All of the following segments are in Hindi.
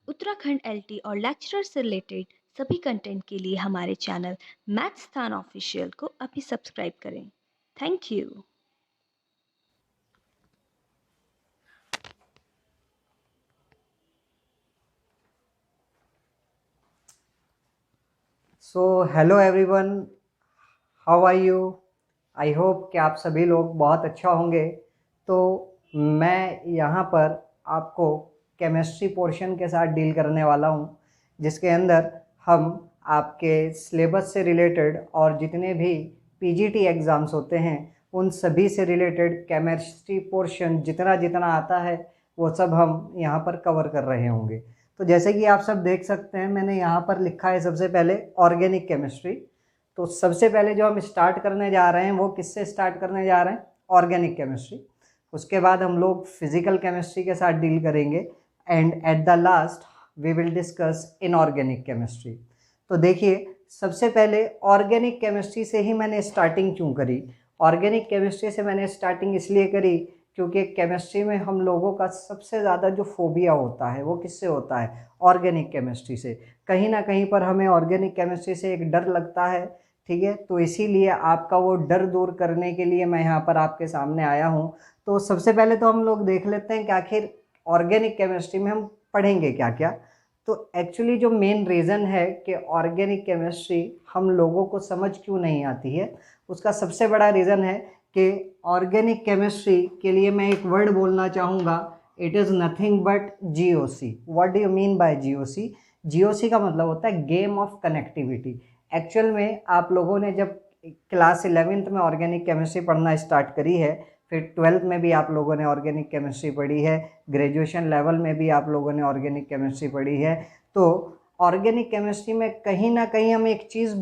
उत्तराखंड एलटी और लेक्चरर से रिलेटेड सभी कंटेंट के लिए हमारे चैनल मैथ्स स्थान ऑफिशियल को अभी सब्सक्राइब करें। Thank you. So hello everyone, how are you? I hope कि आप सभी लोग बहुत अच्छा होंगे। तो मैं यहाँ पर आपको केमिस्ट्री पोर्शन के साथ डील करने वाला हूँ, जिसके अंदर हम आपके सिलेबस से रिलेटेड और जितने भी पीजीटी एग्ज़ाम्स होते हैं उन सभी से रिलेटेड केमिस्ट्री पोर्शन जितना जितना आता है वो सब हम यहाँ पर कवर कर रहे होंगे। तो जैसे कि आप सब देख सकते हैं, मैंने यहाँ पर लिखा है सबसे पहले ऑर्गेनिक केमिस्ट्री। तो सबसे पहले जो हम स्टार्ट करने जा रहे हैं वो किससे स्टार्ट करने जा रहे हैं? Organic chemistry. उसके बाद हम लोग फिजिकल केमिस्ट्री के साथ डील करेंगे and at the last we will discuss inorganic chemistry. तो देखिए, सबसे पहले ऑर्गेनिक केमिस्ट्री से ही मैंने स्टार्टिंग क्यों करी? ऑर्गेनिक केमिस्ट्री से मैंने स्टार्टिंग इसलिए करी क्योंकि केमिस्ट्री में हम लोगों का सबसे ज़्यादा जो फोबिया होता है वो किससे होता है? ऑर्गेनिक केमिस्ट्री से। कहीं ना कहीं पर हमें ऑर्गेनिक केमिस्ट्री से एक डर लगता है, ठीक है? तो इसीलिए आपका वो डर दूर करने के लिए मैं यहाँ पर आपके सामने आया हूँ। तो सबसे पहले तो हम लोग देख लेते हैं कि आखिर ऑर्गेनिक केमिस्ट्री में हम पढ़ेंगे क्या क्या। तो एक्चुअली जो मेन रीज़न है कि ऑर्गेनिक केमिस्ट्री हम लोगों को समझ क्यों नहीं आती है, उसका सबसे बड़ा रीज़न है कि ऑर्गेनिक केमिस्ट्री के लिए मैं एक वर्ड बोलना चाहूँगा, it is nothing but GOC। What do you mean by GOC? GOC का मतलब होता है गेम ऑफ कनेक्टिविटी। एक्चुअल में आप लोगों ने जब क्लास 11th में ऑर्गेनिक केमिस्ट्री पढ़ना स्टार्ट करी है, फिर 12th में भी आप लोगों ने ऑर्गेनिक केमिस्ट्री पढ़ी है, ग्रेजुएशन लेवल में भी आप लोगों ने ऑर्गेनिक केमिस्ट्री पढ़ी है। तो ऑर्गेनिक केमिस्ट्री में कहीं ना कहीं हम एक चीज़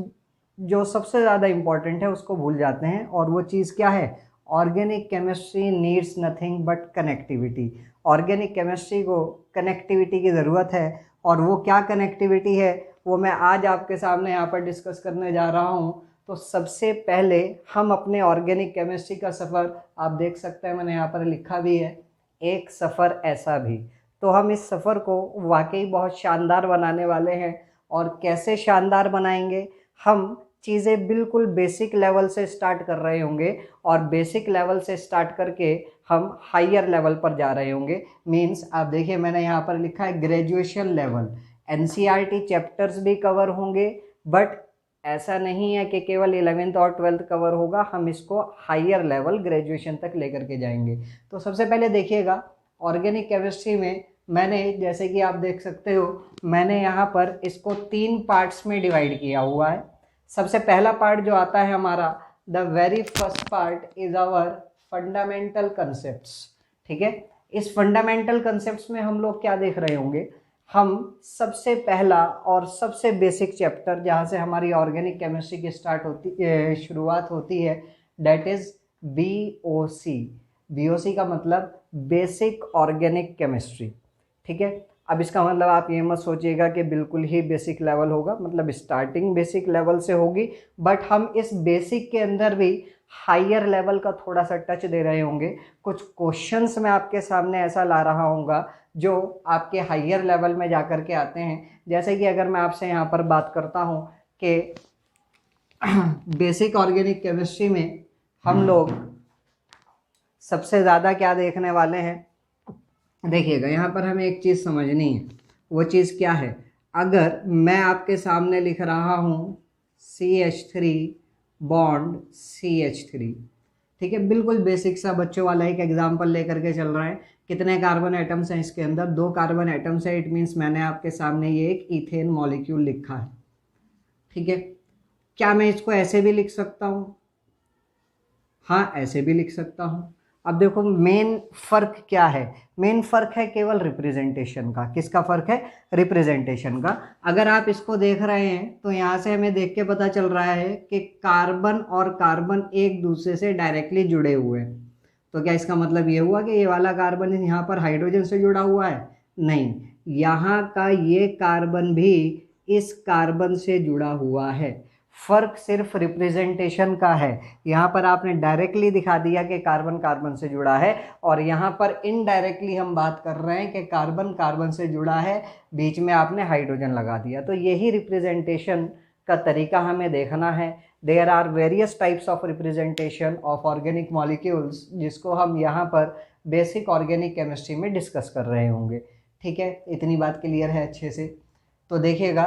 जो सबसे ज़्यादा इम्पॉर्टेंट है उसको भूल जाते हैं, और वो चीज़ क्या है? Organic chemistry needs nothing but connectivity. Organic chemistry को कनेक्टिविटी की ज़रूरत है, और वो क्या कनेक्टिविटी है वो मैं आज आपके सामने यहाँ पर डिस्कस करने जा रहा हूँ। तो सबसे पहले हम अपने ऑर्गेनिक केमिस्ट्री का सफ़र, आप देख सकते हैं मैंने यहाँ पर लिखा भी है, एक सफ़र ऐसा भी। तो हम इस सफ़र को वाकई बहुत शानदार बनाने वाले हैं। और कैसे शानदार बनाएंगे? हम चीज़ें बिल्कुल बेसिक लेवल से स्टार्ट कर रहे होंगे, और बेसिक लेवल से स्टार्ट करके हम हायर लेवल पर जा रहे होंगे। मीन्स आप देखिए, मैंने यहाँ पर लिखा है ग्रेजुएशन लेवल। NCERT चैप्टर्स भी कवर होंगे, बट ऐसा नहीं है कि केवल 11th और 12th कवर होगा, हम इसको हायर लेवल ग्रेजुएशन तक लेकर के जाएंगे। तो सबसे पहले देखिएगा, ऑर्गेनिक केमिस्ट्री में मैंने, जैसे कि आप देख सकते हो, मैंने यहाँ पर इसको 3 पार्ट्स में डिवाइड किया हुआ है। सबसे पहला पार्ट जो आता है हमारा, the very first part is our fundamental concepts. ठीक है? इस फंडामेंटल कंसेप्ट्स में हम लोग क्या देख रहे होंगे? हम सबसे पहला और सबसे बेसिक चैप्टर जहाँ से हमारी ऑर्गेनिक केमिस्ट्री की शुरुआत होती है, डेट इज BOC। BOC का मतलब बेसिक ऑर्गेनिक केमिस्ट्री। ठीक है? अब इसका मतलब आप ये मत सोचिएगा कि बिल्कुल ही बेसिक लेवल होगा, मतलब स्टार्टिंग बेसिक लेवल से होगी, बट हम इस बेसिक के अंदर भी हायर लेवल का थोड़ा सा टच दे रहे होंगे। कुछ क्वेश्चंस मैं आपके सामने ऐसा ला रहा हूँगा जो आपके हायर लेवल में जाकर के आते हैं। जैसे कि अगर मैं आपसे यहाँ पर बात करता हूँ कि बेसिक ऑर्गेनिक केमिस्ट्री में हम लोग सबसे ज़्यादा क्या देखने वाले हैं, देखिएगा यहाँ पर हमें एक चीज़ समझनी है। वो चीज़ क्या है? अगर मैं आपके सामने लिख रहा हूँ CH3 बॉन्ड CH3, ठीक है, बिल्कुल बेसिक सा बच्चों वाला एक एग्जाम्पल लेकर के चल रहा है। कितने कार्बन एटम्स हैं इसके अंदर? 2 कार्बन एटम्स है। इट मीन्स मैंने आपके सामने ये एक इथेन मॉलिक्यूल लिखा है। ठीक है? क्या मैं इसको ऐसे भी लिख सकता हूँ? हाँ, ऐसे भी लिख सकता हूँ। अब देखो, मेन फर्क क्या है? मेन फर्क है केवल रिप्रेजेंटेशन का। किसका फर्क है? रिप्रेजेंटेशन का। अगर आप इसको देख रहे हैं तो यहाँ से हमें देख के पता चल रहा है कि कार्बन और कार्बन एक दूसरे से डायरेक्टली जुड़े हुए हैं। तो क्या इसका मतलब ये हुआ कि ये वाला कार्बन यहाँ पर हाइड्रोजन से जुड़ा हुआ है? नहीं, यहाँ का ये कार्बन भी इस कार्बन से जुड़ा हुआ है। फ़र्क सिर्फ रिप्रेजेंटेशन का है। यहाँ पर आपने डायरेक्टली दिखा दिया कि कार्बन कार्बन से जुड़ा है, और यहाँ पर इनडायरेक्टली हम बात कर रहे हैं कि कार्बन कार्बन से जुड़ा है, बीच में आपने हाइड्रोजन लगा दिया। तो यही रिप्रेजेंटेशन का तरीका हमें देखना है। There are various types of representation of organic molecules, जिसको हम यहाँ पर बेसिक ऑर्गेनिक केमिस्ट्री में डिस्कस कर रहे होंगे। ठीक है, इतनी बात क्लियर है अच्छे से। तो देखिएगा,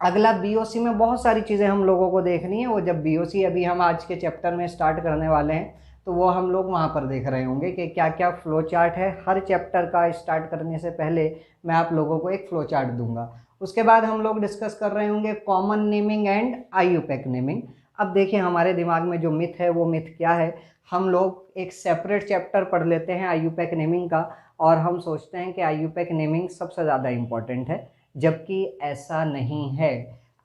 अगला बीओसी में बहुत सारी चीज़ें हम लोगों को देखनी है। वो जब बीओसी अभी हम आज के चैप्टर में स्टार्ट करने वाले हैं, तो वो हम लोग वहाँ पर देख रहे होंगे कि क्या क्या फ्लो चार्ट है। हर चैप्टर का स्टार्ट करने से पहले मैं आप लोगों को एक फ्लो चार्ट दूंगा। उसके बाद हम लोग डिस्कस कर रहे होंगे common naming and IUPAC naming. अब देखिए, हमारे दिमाग में जो मिथ है वो मिथ क्या है, हम लोग एक सेपरेट चैप्टर पढ़ लेते हैं आईयूपैक नेमिंग का, और हम सोचते हैं कि आईयूपैक नेमिंग सबसे ज़्यादा इम्पॉर्टेंट है, जबकि ऐसा नहीं है।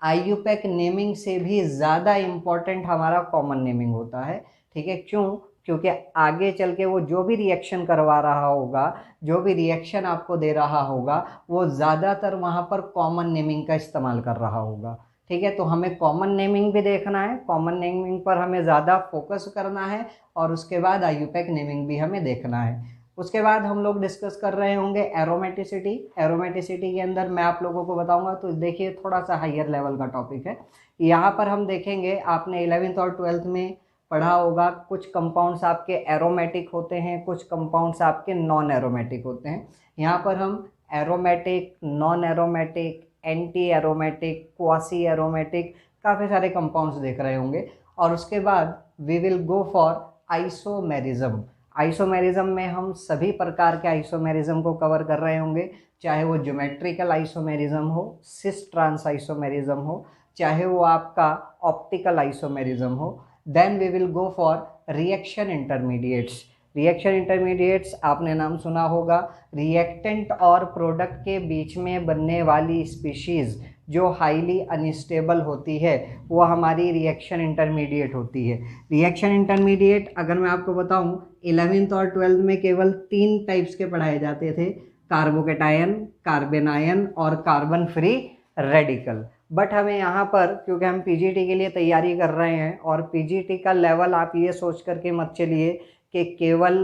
आईयूपैक नेमिंग से भी ज़्यादा इम्पॉर्टेंट हमारा कॉमन नेमिंग होता है। ठीक है, क्यों? क्योंकि आगे चल के वो जो भी रिएक्शन करवा रहा होगा, जो भी रिएक्शन आपको दे रहा होगा, वो ज़्यादातर वहाँ पर कॉमन नेमिंग का इस्तेमाल कर रहा होगा। ठीक है, तो हमें कॉमन नेमिंग भी देखना है, कॉमन नेमिंग पर हमें ज़्यादा फोकस करना है, और उसके बाद आईयूपैक नेमिंग भी हमें देखना है। उसके बाद हम लोग डिस्कस कर रहे होंगे एरोमेटिसिटी। एरोमेटिसिटी के अंदर मैं आप लोगों को बताऊंगा, तो देखिए थोड़ा सा हायर लेवल का टॉपिक है। यहाँ पर हम देखेंगे, आपने 11th और 12th में पढ़ा होगा, कुछ कंपाउंड्स आपके एरोमेटिक होते हैं, कुछ कंपाउंड्स आपके नॉन एरोमेटिक होते हैं। यहाँ पर हम aromatic, non aromatic, anti aromatic, quasi aromatic, काफ़ी सारे कंपाउंड्स देख रहे होंगे। और उसके बाद we will go for isomerism. Isomerism में हम सभी प्रकार के आइसोमेरिज्म को कवर कर रहे होंगे, चाहे वो ज्योमेट्रिकल आइसोमेरिज्म हो, सिस ट्रांस आइसोमेरिज्म हो, चाहे वो आपका ऑप्टिकल आइसोमेरिज्म हो। Then we will go for reaction intermediates. Reaction intermediates आपने नाम सुना होगा, रिएक्टेंट और प्रोडक्ट के बीच में बनने वाली स्पीशीज़ जो हाईली अनस्टेबल होती है, वो हमारी रिएक्शन इंटरमीडिएट होती है। रिएक्शन इंटरमीडिएट अगर मैं आपको बताऊं, 11th और 12th में केवल 3 टाइप्स के पढ़ाए जाते थे, कार्बोकेटायन, कार्बेनायन और कार्बन फ्री रेडिकल। बट हमें यहाँ पर, क्योंकि हम पीजीटी के लिए तैयारी कर रहे हैं, और पीजीटी का लेवल आप ये सोच करके मत चलिए कि केवल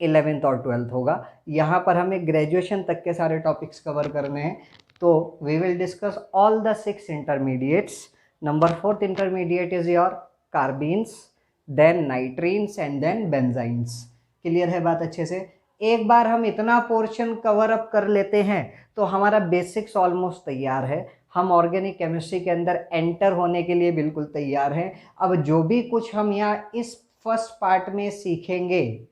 11th और 12th होगा, यहाँ पर हमें ग्रेजुएशन तक के सारे टॉपिक्स कवर करने हैं। तो we will discuss all the 6 intermediates. Number 4th intermediate is your carbenes, then nitrenes and then benzynes. Clear है बात अच्छे से? एक बार हम इतना पोर्शन कवर अप कर लेते हैं तो हमारा बेसिक्स ऑलमोस्ट तैयार है, हम ऑर्गेनिक केमिस्ट्री के अंदर एंटर होने के लिए बिल्कुल तैयार हैं। अब जो भी कुछ हम यहाँ इस फर्स्ट पार्ट में सीखेंगे,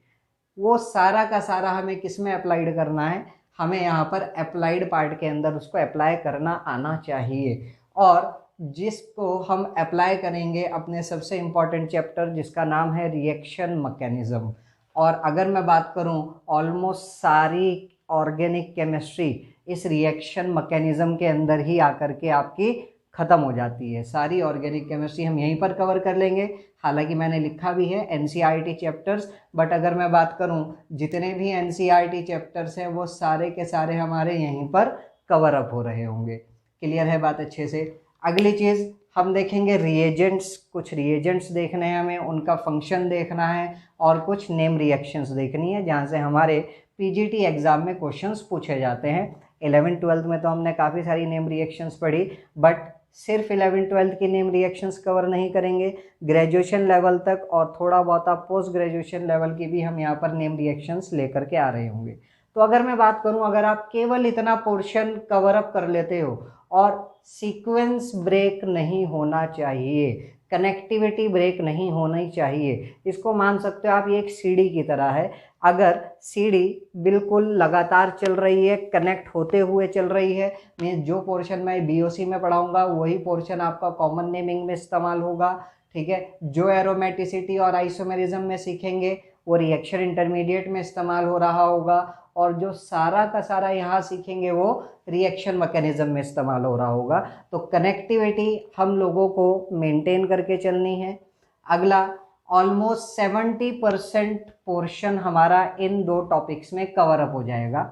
वो सारा का सारा हमें किस में अप्लाइड करना है, हमें यहाँ पर अप्लाइड पार्ट के अंदर उसको अप्लाई करना आना चाहिए। और जिसको हम अप्लाई करेंगे अपने सबसे इम्पॉर्टेंट चैप्टर, जिसका नाम है रिएक्शन मैकेनिज्म। और अगर मैं बात करूं, ऑलमोस्ट सारी ऑर्गेनिक केमिस्ट्री इस रिएक्शन मैकेनिज्म के अंदर ही आकर के आपकी ख़त्म हो जाती है। सारी ऑर्गेनिक केमिस्ट्री हम यहीं पर कवर कर लेंगे। हालांकि मैंने लिखा भी है एनसीईआरटी चैप्टर्स, बट अगर मैं बात करूं, जितने भी एनसीईआरटी चैप्टर्स हैं वो सारे के सारे हमारे यहीं पर कवर अप हो रहे होंगे। क्लियर है बात अच्छे से? अगली चीज़ हम देखेंगे रिएजेंट्स। कुछ रिएजेंट्स देखने हैं हमें, उनका फंक्शन देखना है, और कुछ नेम रिएक्शंस देखनी है, जहाँ से हमारे पीजीटी एग्ज़ाम में क्वेश्चंस पूछे जाते हैं। 11th-12th में तो हमने काफ़ी सारी नेम रिएक्शंस पढ़ी, बट सिर्फ 11th-12th की नेम रिएक्शंस कवर नहीं करेंगे, ग्रेजुएशन लेवल तक और थोड़ा बहुत पोस्ट ग्रेजुएशन लेवल की भी हम यहाँ पर नेम रिएक्शंस लेकर के आ रहे होंगे। तो अगर मैं बात करूँ, अगर आप केवल इतना पोर्शन कवर अप कर लेते हो, और सीक्वेंस ब्रेक नहीं होना चाहिए, कनेक्टिविटी ब्रेक नहीं होनी चाहिए, इसको मान सकते हो आप ये एक सीढ़ी की तरह है। अगर सीढ़ी बिल्कुल लगातार चल रही है, कनेक्ट होते हुए चल रही है, मीन्स जो पोर्शन मैं बीओसी में पढ़ाऊंगा वही पोर्शन आपका कॉमन नेमिंग में इस्तेमाल होगा। ठीक है, जो एरोमेटिसिटी और आइसोमेरिज्म में सीखेंगे वो रिएक्शन इंटरमीडिएट में इस्तेमाल हो रहा होगा, और जो सारा का सारा यहाँ सीखेंगे वो रिएक्शन मैकेनिज्म में इस्तेमाल हो रहा होगा। तो कनेक्टिविटी हम लोगों को मेंटेन करके चलनी है। अगला, ऑलमोस्ट 70% पोर्शन हमारा इन 2 टॉपिक्स में कवर अप हो जाएगा।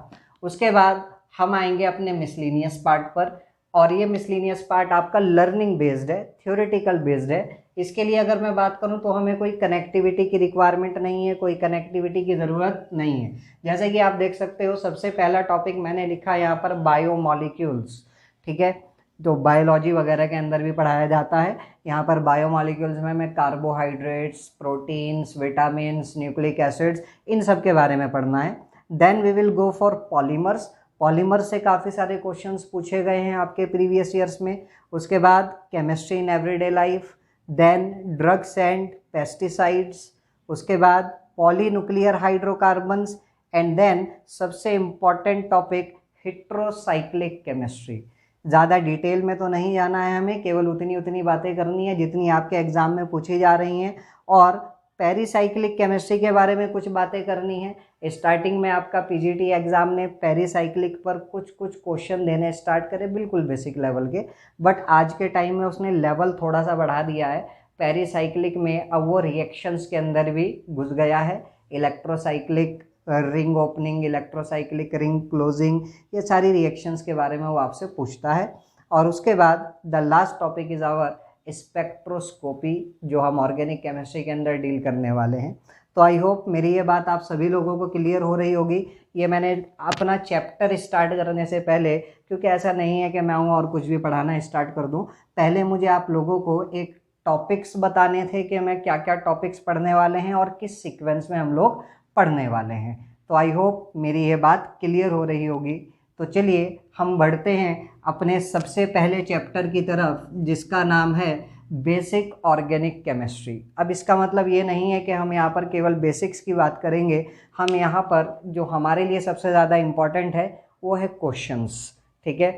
उसके बाद हम आएंगे अपने मिसलिनियस पार्ट पर। और ये मिसलिनियस पार्ट आपका लर्निंग बेस्ड है, थ्योरेटिकल बेस्ड है। इसके लिए अगर मैं बात करूं तो हमें कोई कनेक्टिविटी की रिक्वायरमेंट नहीं है, कोई कनेक्टिविटी की ज़रूरत नहीं है। जैसे कि आप देख सकते हो सबसे पहला टॉपिक मैंने लिखा यहाँ पर बायोमॉलिक्यूल्स, ठीक है, जो बायोलॉजी वगैरह के अंदर भी पढ़ाया जाता है। यहाँ पर बायोमॉलिक्यूल्स में हमें carbohydrates, proteins, vitamins, nucleic acids, इन सब के बारे में पढ़ना है। Then we will go for polymers. Polymer से काफ़ी सारे क्वेश्चंस पूछे गए हैं आपके प्रीवियस ईयर्स में। उसके बाद chemistry in everyday life, then drugs and pesticides, उसके बाद पॉलीन्यूक्लियर हाइड्रोकार्बन्स, एंड देन सबसे इम्पॉर्टेंट टॉपिक हेट्रोसाइक्लिक केमिस्ट्री। ज़्यादा डिटेल में तो नहीं जाना है हमें, केवल उतनी बातें करनी है जितनी आपके एग्ज़ाम में पूछी जा रही हैं, और पेरीसाइक्लिक केमिस्ट्री के बारे में कुछ बातें करनी है। स्टार्टिंग में आपका पीजीटी एग्ज़ाम ने पेरीसाइक्लिक पर कुछ क्वेश्चन देने स्टार्ट करे, बिल्कुल बेसिक लेवल के, बट आज के टाइम में उसने लेवल थोड़ा सा बढ़ा दिया है पेरीसाइक्लिक में। अब वो रिएक्शंस के अंदर भी घुस गया है, electrocyclic ring opening, electrocyclic ring closing, ये सारी रिएक्शंस के बारे में वो आपसे पूछता है। और उसके बाद the last topic is our spectroscopy, जो हम ऑर्गेनिक केमिस्ट्री के अंदर डील करने वाले हैं। तो आई होप मेरी ये बात आप सभी लोगों को क्लियर हो रही होगी। ये मैंने अपना चैप्टर स्टार्ट करने से पहले, क्योंकि ऐसा नहीं है कि मैं आऊँ और कुछ भी पढ़ाना स्टार्ट कर दूँ, पहले मुझे आप लोगों को एक टॉपिक्स बताने थे कि मैं क्या क्या टॉपिक्स पढ़ने वाले हैं और किस सीक्वेंस में हम लोग पढ़ने वाले हैं। तो आई होप मेरी ये बात क्लियर हो रही होगी। तो चलिए हम बढ़ते हैं अपने सबसे पहले चैप्टर की तरफ, जिसका नाम है बेसिक ऑर्गेनिक केमिस्ट्री। अब इसका मतलब ये नहीं है कि हम यहाँ पर केवल बेसिक्स की बात करेंगे, हम यहाँ पर जो हमारे लिए सबसे ज़्यादा इम्पॉर्टेंट है वो है क्वेश्चंस, ठीक है,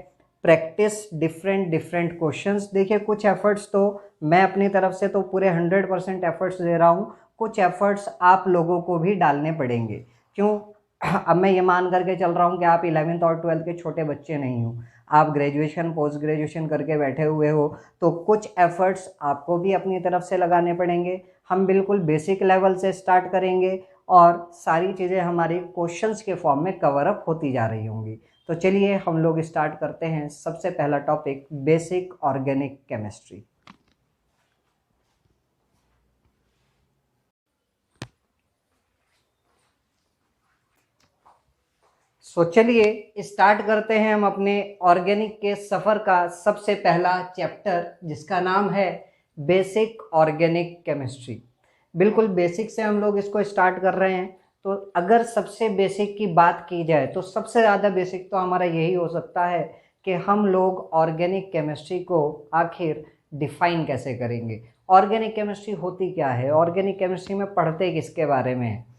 प्रैक्टिस डिफरेंट क्वेश्चंस। देखिए कुछ एफर्ट्स तो मैं अपनी तरफ से तो पूरे 100% एफर्ट्स दे रहा हूँ, कुछ एफर्ट्स आप लोगों को भी डालने पड़ेंगे। क्यों? अब मैं ये मान करके चल रहा हूँ कि आप 11th और 12th के छोटे बच्चे नहीं हो, आप ग्रेजुएशन पोस्ट ग्रेजुएशन करके बैठे हुए हो, तो कुछ एफर्ट्स आपको भी अपनी तरफ से लगाने पड़ेंगे। हम बिल्कुल बेसिक लेवल से स्टार्ट करेंगे और सारी चीज़ें हमारी क्वेश्चंस के फॉर्म में कवर अप होती जा रही होंगी। तो चलिए हम लोग स्टार्ट करते हैं। सबसे पहला टॉपिक बेसिक ऑर्गेनिक केमिस्ट्री। चलिए स्टार्ट करते हैं हम अपने ऑर्गेनिक के सफ़र का सबसे पहला चैप्टर, जिसका नाम है बेसिक ऑर्गेनिक केमिस्ट्री। बिल्कुल बेसिक से हम लोग इसको स्टार्ट कर रहे हैं। तो अगर सबसे बेसिक की बात की जाए तो सबसे ज़्यादा बेसिक तो हमारा यही हो सकता है कि हम लोग ऑर्गेनिक केमिस्ट्री को आखिर डिफाइन कैसे करेंगे। ऑर्गेनिक केमिस्ट्री होती क्या है, ऑर्गेनिक केमिस्ट्री में पढ़ते किसके बारे में है।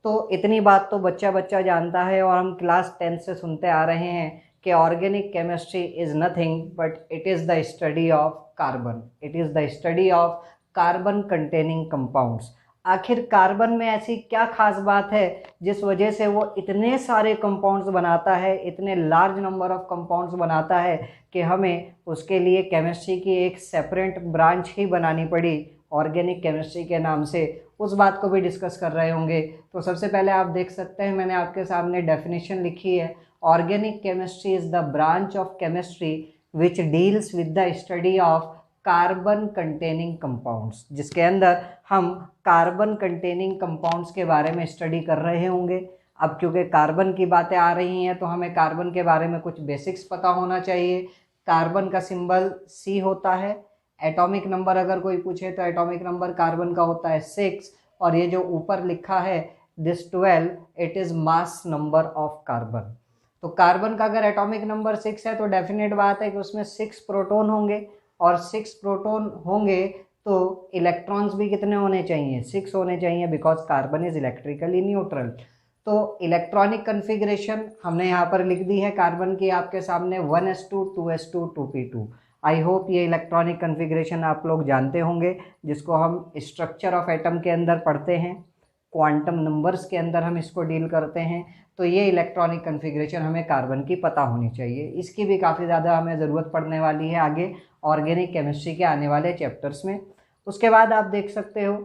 तो इतनी बात तो बच्चा बच्चा जानता है और हम क्लास 10 से सुनते आ रहे हैं कि organic chemistry is nothing but it is the study of carbon, it is the study of carbon containing compounds. आखिर कार्बन में ऐसी क्या खास बात है जिस वजह से वो इतने सारे कंपाउंड्स बनाता है, इतने लार्ज नंबर ऑफ कंपाउंड्स बनाता है कि हमें उसके लिए केमिस्ट्री की एक सेपरेट ब्रांच ही बनानी पड़ी ऑर्गेनिक केमिस्ट्री के नाम से। उस बात को भी डिस्कस कर रहे होंगे। तो सबसे पहले आप देख सकते हैं मैंने आपके सामने डेफिनेशन लिखी है। Organic chemistry is the branch of chemistry which deals with the study of carbon containing compounds, जिसके अंदर हम कार्बन कंटेनिंग कंपाउंड्स के बारे में स्टडी कर रहे होंगे। अब क्योंकि कार्बन की बातें आ रही हैं तो हमें कार्बन के बारे में कुछ बेसिक्स पता होना चाहिए। कार्बन का सिंबल C होता है। एटॉमिक नंबर अगर कोई पूछे तो एटॉमिक नंबर कार्बन का होता है 6, और ये जो ऊपर लिखा है this 12, it is mass number of carbon. तो कार्बन का अगर एटॉमिक नंबर 6 है तो डेफिनेट बात है कि उसमें 6 प्रोटॉन होंगे, और 6 प्रोटॉन होंगे तो इलेक्ट्रॉन्स भी कितने होने चाहिए, 6 होने चाहिए, because carbon is electrically neutral. तो इलेक्ट्रॉनिक कन्फिग्रेशन हमने यहाँ पर लिख दी है कार्बन की आपके सामने 1s2 2s2 2p2। I hope ये इलेक्ट्रॉनिक कन्फिग्रेशन आप लोग जानते होंगे, जिसको हम स्ट्रक्चर ऑफ एटम के अंदर पढ़ते हैं, क्वांटम नंबर्स के अंदर हम इसको डील करते हैं। तो ये इलेक्ट्रॉनिक कन्फिग्रेशन हमें कार्बन की पता होनी चाहिए। इसकी भी काफ़ी ज़्यादा हमें ज़रूरत पड़ने वाली है आगे ऑर्गेनिक केमिस्ट्री के आने वाले चैप्टर्स में। उसके बाद आप देख सकते हो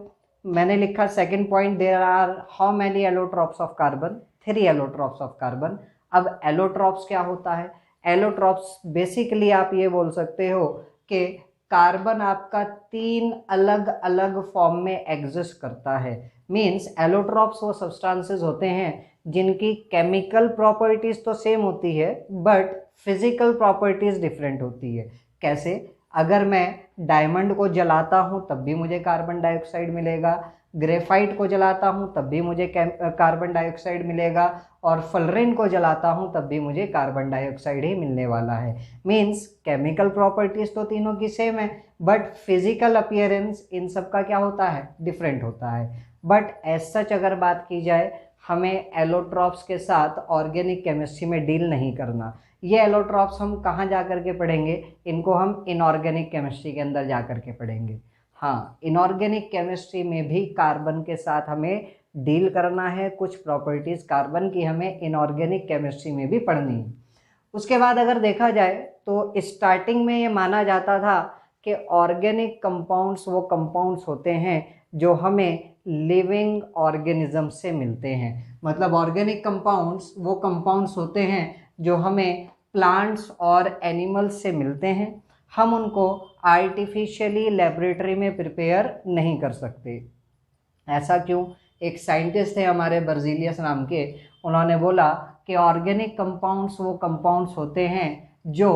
मैंने लिखा second point, there are how many allotropes of carbon, 3 allotropes of carbon. अब एलोट्रॉप्स क्या होता है? एलोट्रॉप्स बेसिकली आप ये बोल सकते हो कि कार्बन आपका 3 अलग अलग फॉर्म में एग्जिस्ट करता है। मीन्स एलोट्रॉप्स वो सब्सटेंसेस होते हैं जिनकी केमिकल प्रॉपर्टीज तो सेम होती है बट फिजिकल प्रॉपर्टीज डिफरेंट होती है। कैसे? अगर मैं डायमंड को जलाता हूँ तब भी मुझे कार्बन डाइऑक्साइड मिलेगा, ग्रेफाइट को जलाता हूँ तब भी मुझे कार्बन डाइऑक्साइड मिलेगा, और फ्लोरीन को जलाता हूँ तब भी मुझे कार्बन डाइऑक्साइड ही मिलने वाला है। मीन्स केमिकल प्रॉपर्टीज तो तीनों की सेम है बट फिजिकल अपीयरेंस इन सब का क्या होता है? डिफरेंट होता है। बट एज सच अगर बात की जाए, हमें एलोट्रॉप्स के साथ ऑर्गेनिक केमिस्ट्री में डील नहीं करना। ये एलोट्रॉप्स हम कहाँ जा कर के पढ़ेंगे? इनको हम इनऑर्गेनिक केमिस्ट्री के अंदर जा कर के पढ़ेंगे। हाँ, इनऑर्गेनिक केमिस्ट्री में भी कार्बन के साथ हमें डील करना है, कुछ प्रॉपर्टीज कार्बन की हमें इनऑर्गेनिक केमिस्ट्री में भी पढ़नी है। उसके बाद अगर देखा जाए तो स्टार्टिंग में ये माना जाता था कि ऑर्गेनिक कंपाउंड्स वो कंपाउंड्स होते हैं जो हमें लिविंग ऑर्गेनिज्म से मिलते हैं। मतलब ऑर्गेनिक कंपाउंड्स वो कंपाउंड्स होते हैं जो हमें प्लांट्स और एनिमल्स से मिलते हैं। हम उनको आर्टिफिशियली लेबोरेटरी में प्रिपेयर नहीं कर सकते। ऐसा क्यों? एक साइंटिस्ट थे हमारे बर्जीलियस नाम के, उन्होंने बोला कि ऑर्गेनिक कंपाउंड्स वो कंपाउंड्स होते हैं जो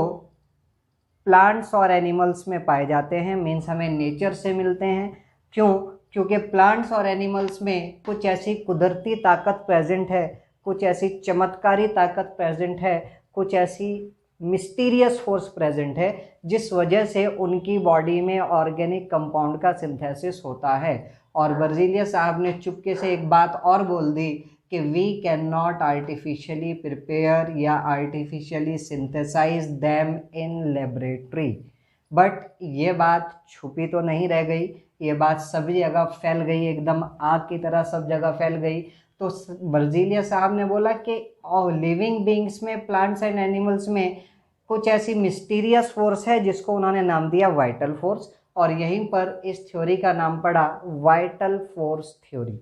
प्लांट्स और एनिमल्स में पाए जाते हैं। मीन्स हमें नेचर से मिलते हैं। क्यों? क्योंकि प्लांट्स और एनिमल्स में कुछ ऐसी कुदरती ताकत प्रेजेंट है, कुछ ऐसी चमत्कारी ताकत प्रेजेंट है, कुछ ऐसी मिस्टीरियस फोर्स प्रेजेंट है जिस वजह से उनकी बॉडी में ऑर्गेनिक कंपाउंड का सिंथेसिस होता है। और बर्जीलियस साहब ने चुपके से एक बात और बोल दी कि we can not artificially prepare या artificially synthesize them in laboratory. But ये बात छुपी तो नहीं रह गई, ये बात सभी जगह फैल गई, एकदम आग की तरह सब जगह फैल गई। तो बर्जीलियस साहब ने बोला कि लिविंग बींग्स में, प्लांट्स एंड एनिमल्स में कुछ ऐसी मिस्टीरियस फोर्स है जिसको उन्होंने नाम दिया वाइटल फोर्स, और यहीं पर इस थ्योरी का नाम पड़ा वाइटल फोर्स थ्योरी।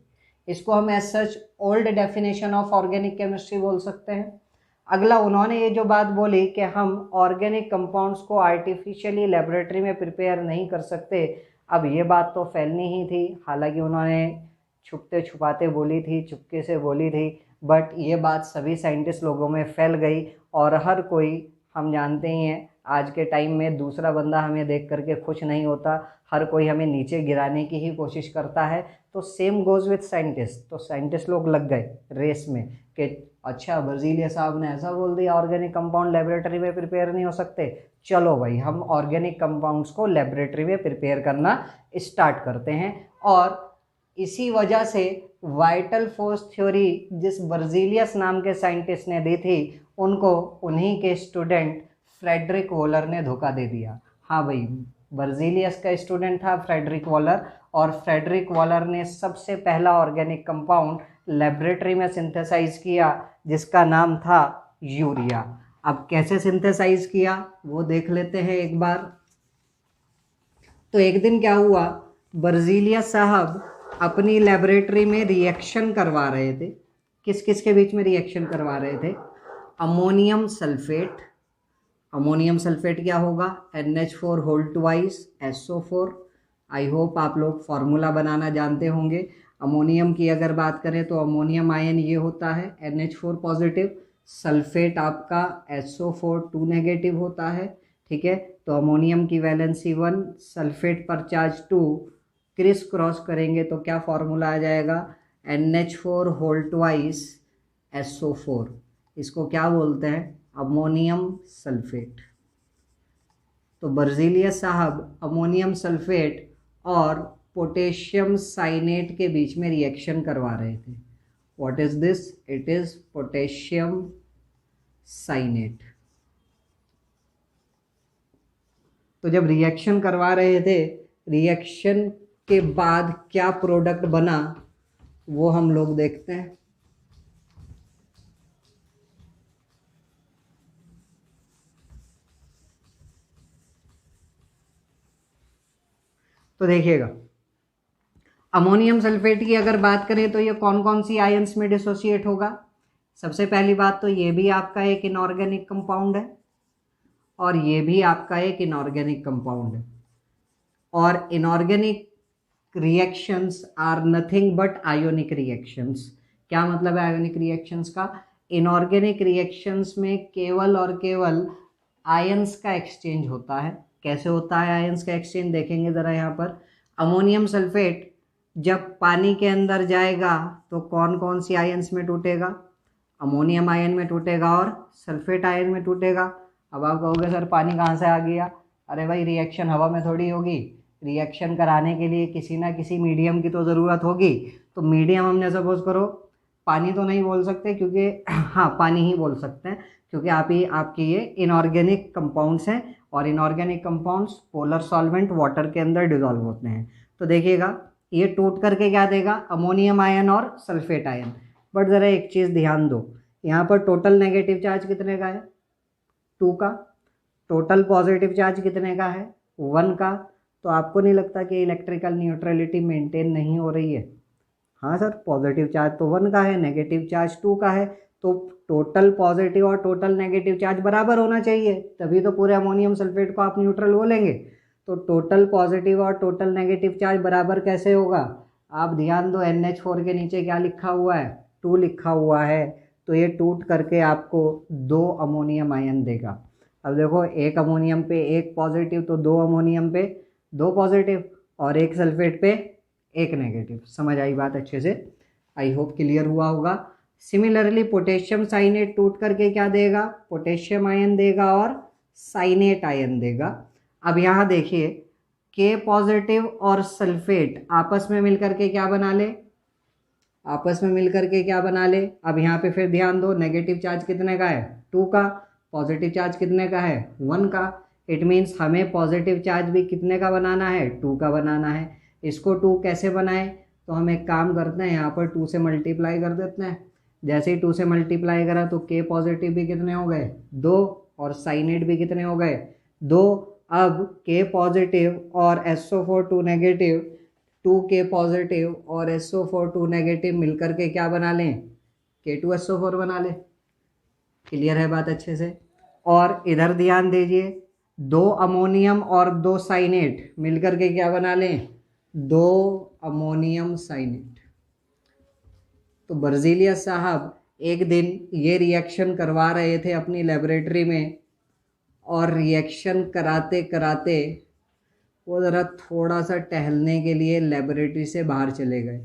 इसको हम as such old definition of organic chemistry बोल सकते हैं। अगला उन्होंने ये जो बात बोली कि हम ऑर्गेनिक कंपाउंड्स को आर्टिफिशियली लेबोरेटरी में प्रिपेयर नहीं कर सकते, अब ये बात तो फैलनी ही थी। हालांकि उन्होंने छुपते छुपाते बोली थी, चुपके से बोली थी, बट ये बात सभी साइंटिस्ट लोगों में फैल गई। और हर कोई, हम जानते ही हैं आज के टाइम में दूसरा बंदा हमें देख करके खुश नहीं होता, हर कोई हमें नीचे गिराने की ही कोशिश करता है। तो सेम गोज़ विथ साइंटिस्ट। तो साइंटिस्ट लोग लग गए रेस में कि अच्छा, बर्जीलियस साहब ने ऐसा बोल दिया ऑर्गेनिक कंपाउंड लेबोरेटरी में प्रिपेयर नहीं हो सकते, चलो भाई हम ऑर्गेनिक कंपाउंड्स को लेबोरेटरी में प्रिपेयर करना स्टार्ट करते हैं। और इसी वजह से वाइटल फोर्स थ्योरी जिस बर्जीलियस नाम के साइंटिस्ट ने दी थी, उनको उन्हीं के स्टूडेंट फ्रेडरिक वॉलर ने धोखा दे दिया। हाँ भाई, बर्जीलियस का स्टूडेंट था फ्रेडरिक वॉलर, और फ्रेडरिक वॉलर ने सबसे पहला ऑर्गेनिक कंपाउंड लेबोरेटरी में सिंथेसाइज किया जिसका नाम था यूरिया। अब कैसे सिंथेसाइज किया वो देख लेते हैं एक बार। तो एक दिन क्या हुआ, बर्जीलियस साहब अपनी लेबोरेटरी में रिएक्शन करवा रहे थे। किस किस के बीच में रिएक्शन करवा रहे थे? Ammonium sulphate. अमोनियम सल्फेट क्या होगा? NH4 whole twice SO4। I hope आप लोग फार्मूला बनाना जानते होंगे। अमोनियम की अगर बात करें तो अमोनियम आयन ये होता है NH4 पॉजिटिव, सल्फेट आपका SO4 2 नेगेटिव होता है। ठीक है, तो अमोनियम की वैलेंसी 1, सल्फेट पर चार्ज 2, क्रिस क्रॉस करेंगे तो क्या फॉर्मूला आ जाएगा? NH4 whole twice SO4। इसको क्या बोलते हैं? Ammonium sulphate. तो बर्जीलियस साहब अमोनियम सल्फेट और पोटेशियम साइनेट के बीच में रिएक्शन करवा रहे थे। What is this? It is potassium cyanate. तो जब रिएक्शन करवा रहे थे, रिएक्शन के बाद क्या प्रोडक्ट बना वो हम लोग देखते हैं। तो देखिएगा, अमोनियम सल्फेट की अगर बात करें तो ये कौन कौन सी आयंस में डिसोसिएट होगा? सबसे पहली बात तो ये भी आपका एक इनऑर्गेनिक कंपाउंड है। और ये भी आपका एक इनऑर्गेनिक कंपाउंड है। और inorganic reactions are nothing but ionic reactions. क्या मतलब है आयोनिक रिएक्शंस का? इनऑर्गेनिक रिएक्शंस में केवल और केवल आयंस का एक्सचेंज होता है। कैसे होता है आयंस का एक्सचेंज, देखेंगे ज़रा यहाँ पर। अमोनियम सल्फेट जब पानी के अंदर जाएगा तो कौन कौन सी आयंस में टूटेगा? अमोनियम आयन में टूटेगा और सल्फेट आयन में टूटेगा। अब आप कहोगे सर पानी कहाँ से आ गया? अरे भाई रिएक्शन हवा में थोड़ी होगी, रिएक्शन कराने के लिए किसी ना किसी मीडियम की तो ज़रूरत होगी। तो मीडियम हमने सपोज करो पानी तो नहीं बोल सकते क्योंकि हाँ पानी ही बोल सकते हैं, क्योंकि आपके ये इनऑर्गेनिक कंपाउंड्स हैं और inorganic compounds polar solvent water के अंदर डिजॉल्व होते हैं। तो देखिएगा ये टूट करके क्या देगा? अमोनियम आयन और सल्फेट आयन। बट ज़रा एक चीज़ ध्यान दो, यहाँ पर टोटल नेगेटिव चार्ज कितने का है? 2 का। टोटल पॉजिटिव चार्ज कितने का है? 1 का। तो आपको नहीं लगता कि इलेक्ट्रिकल न्यूट्रलिटी मेंटेन नहीं हो रही है? हाँ सर, पॉजिटिव चार्ज तो 1 का है, नेगेटिव चार्ज 2 का है, तो टोटल पॉजिटिव और टोटल नेगेटिव चार्ज बराबर होना चाहिए, तभी तो पूरे अमोनियम सल्फेट को आप न्यूट्रल बोलेंगे। तो टोटल पॉजिटिव और टोटल नेगेटिव चार्ज बराबर कैसे होगा? आप ध्यान दो, NH4 के नीचे क्या लिखा हुआ है? 2 लिखा हुआ है। तो ये टूट करके आपको 2 अमोनियम आयन देगा। अब देखो, एक अमोनियम पे एक पॉजिटिव, तो 2 अमोनियम पे 2 पॉजिटिव, और एक सल्फेट पे एक नेगेटिव। समझ आई बात अच्छे से? आई होप क्लियर हुआ होगा। सिमिलरली पोटेशियम साइनेट टूट करके क्या देगा? पोटेशियम आयन देगा और साइनेट आयन देगा। अब यहाँ देखिए, के पॉजिटिव और सल्फेट आपस में मिलकर के क्या बना ले? आपस में मिलकर के क्या बना ले? अब यहाँ पे फिर ध्यान दो, नेगेटिव चार्ज कितने का है? 2 का। पॉजिटिव चार्ज कितने का है? 1 का। इट मीन्स हमें पॉजिटिव चार्ज भी कितने का बनाना है? 2 का बनाना है। इसको 2 कैसे बनाए? तो हम एक काम करते हैं, यहाँ पर 2 से मल्टीप्लाई कर देते हैं। जैसे ही 2 से मल्टीप्लाई करा तो के पॉजिटिव भी कितने हो गए? 2, और साइनेट भी कितने हो गए? 2। अब के पॉजिटिव और SO4 2 नेगेटिव, 2K पॉजिटिव और SO4 2 नेगेटिव मिलकर के क्या बना लें? K2SO4 बना लें। क्लियर है बात अच्छे से? और इधर ध्यान दीजिए, 2 अमोनियम और 2 साइनेट मिलकर के क्या बना लें? 2 अमोनियम साइनेट। तो बर्जीलियस साहब एक दिन ये रिएक्शन करवा रहे थे अपनी लेबोरेटरी में, और रिएक्शन कराते कराते वो ज़रा थोड़ा सा टहलने के लिए लेबोरेटरी से बाहर चले गए।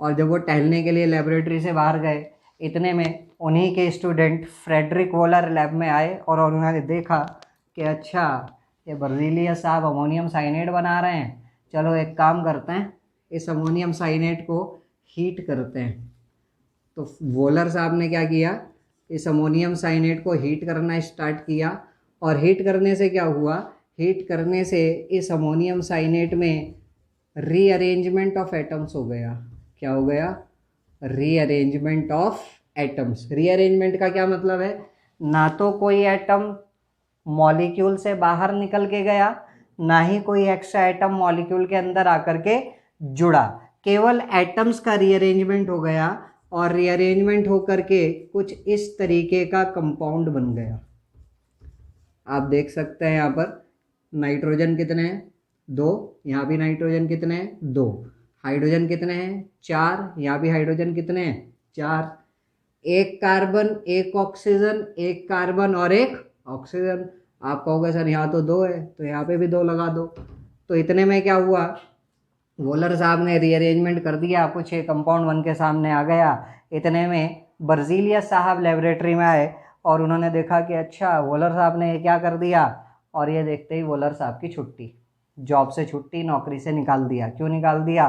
और जब वो टहलने के लिए लेबोरेटरी से बाहर गए, इतने में उन्हीं के स्टूडेंट फ्रेडरिक वोलर लैब में आए और उन्होंने देखा कि अच्छा, ये बर्जीलियस साहब अमोनियम साइनेट बना रहे हैं, चलो एक काम करते हैं, इस अमोनियम साइनेट को हीट करते हैं। तो वोलर साहब ने क्या किया? इस अमोनियम साइनेट को हीट करना स्टार्ट किया, और हीट करने से क्या हुआ? हीट करने से इस अमोनियम साइनेट में रीअरेंजमेंट ऑफ एटम्स हो गया। क्या हो गया? Rearrangement of atoms. रीअरेंजमेंट का क्या मतलब है? ना तो कोई एटम मॉलिक्यूल से बाहर निकल के गया, ना ही कोई एक्स्ट्रा एटम मॉलिक्यूल के अंदर आकर के जुड़ा, केवल एटम्स का रीअरेंजमेंट हो गया, और रीअरेंजमेंट होकर के कुछ इस तरीके का कंपाउंड बन गया। आप देख सकते हैं यहाँ पर नाइट्रोजन कितने हैं? 2। यहाँ भी नाइट्रोजन कितने हैं? 2। हाइड्रोजन कितने हैं? 4। यहाँ भी हाइड्रोजन कितने हैं? 4। एक कार्बन, एक ऑक्सीजन, एक कार्बन और एक ऑक्सीजन। आप कहोगे सर यहाँ तो 2 है, तो यहाँ पे भी 2 लगा दो। तो इतने में क्या हुआ? वोलर साहब ने रीअरेंजमेंट कर दिया, कुछ एक कंपाउंड बन के सामने आ गया। इतने में बर्जीलियस साहब लेबोरेटरी में आए और उन्होंने देखा कि अच्छा, वोलर साहब ने ये क्या कर दिया। और ये देखते ही वोलर साहब की छुट्टी, जॉब से छुट्टी, नौकरी से निकाल दिया। क्यों निकाल दिया?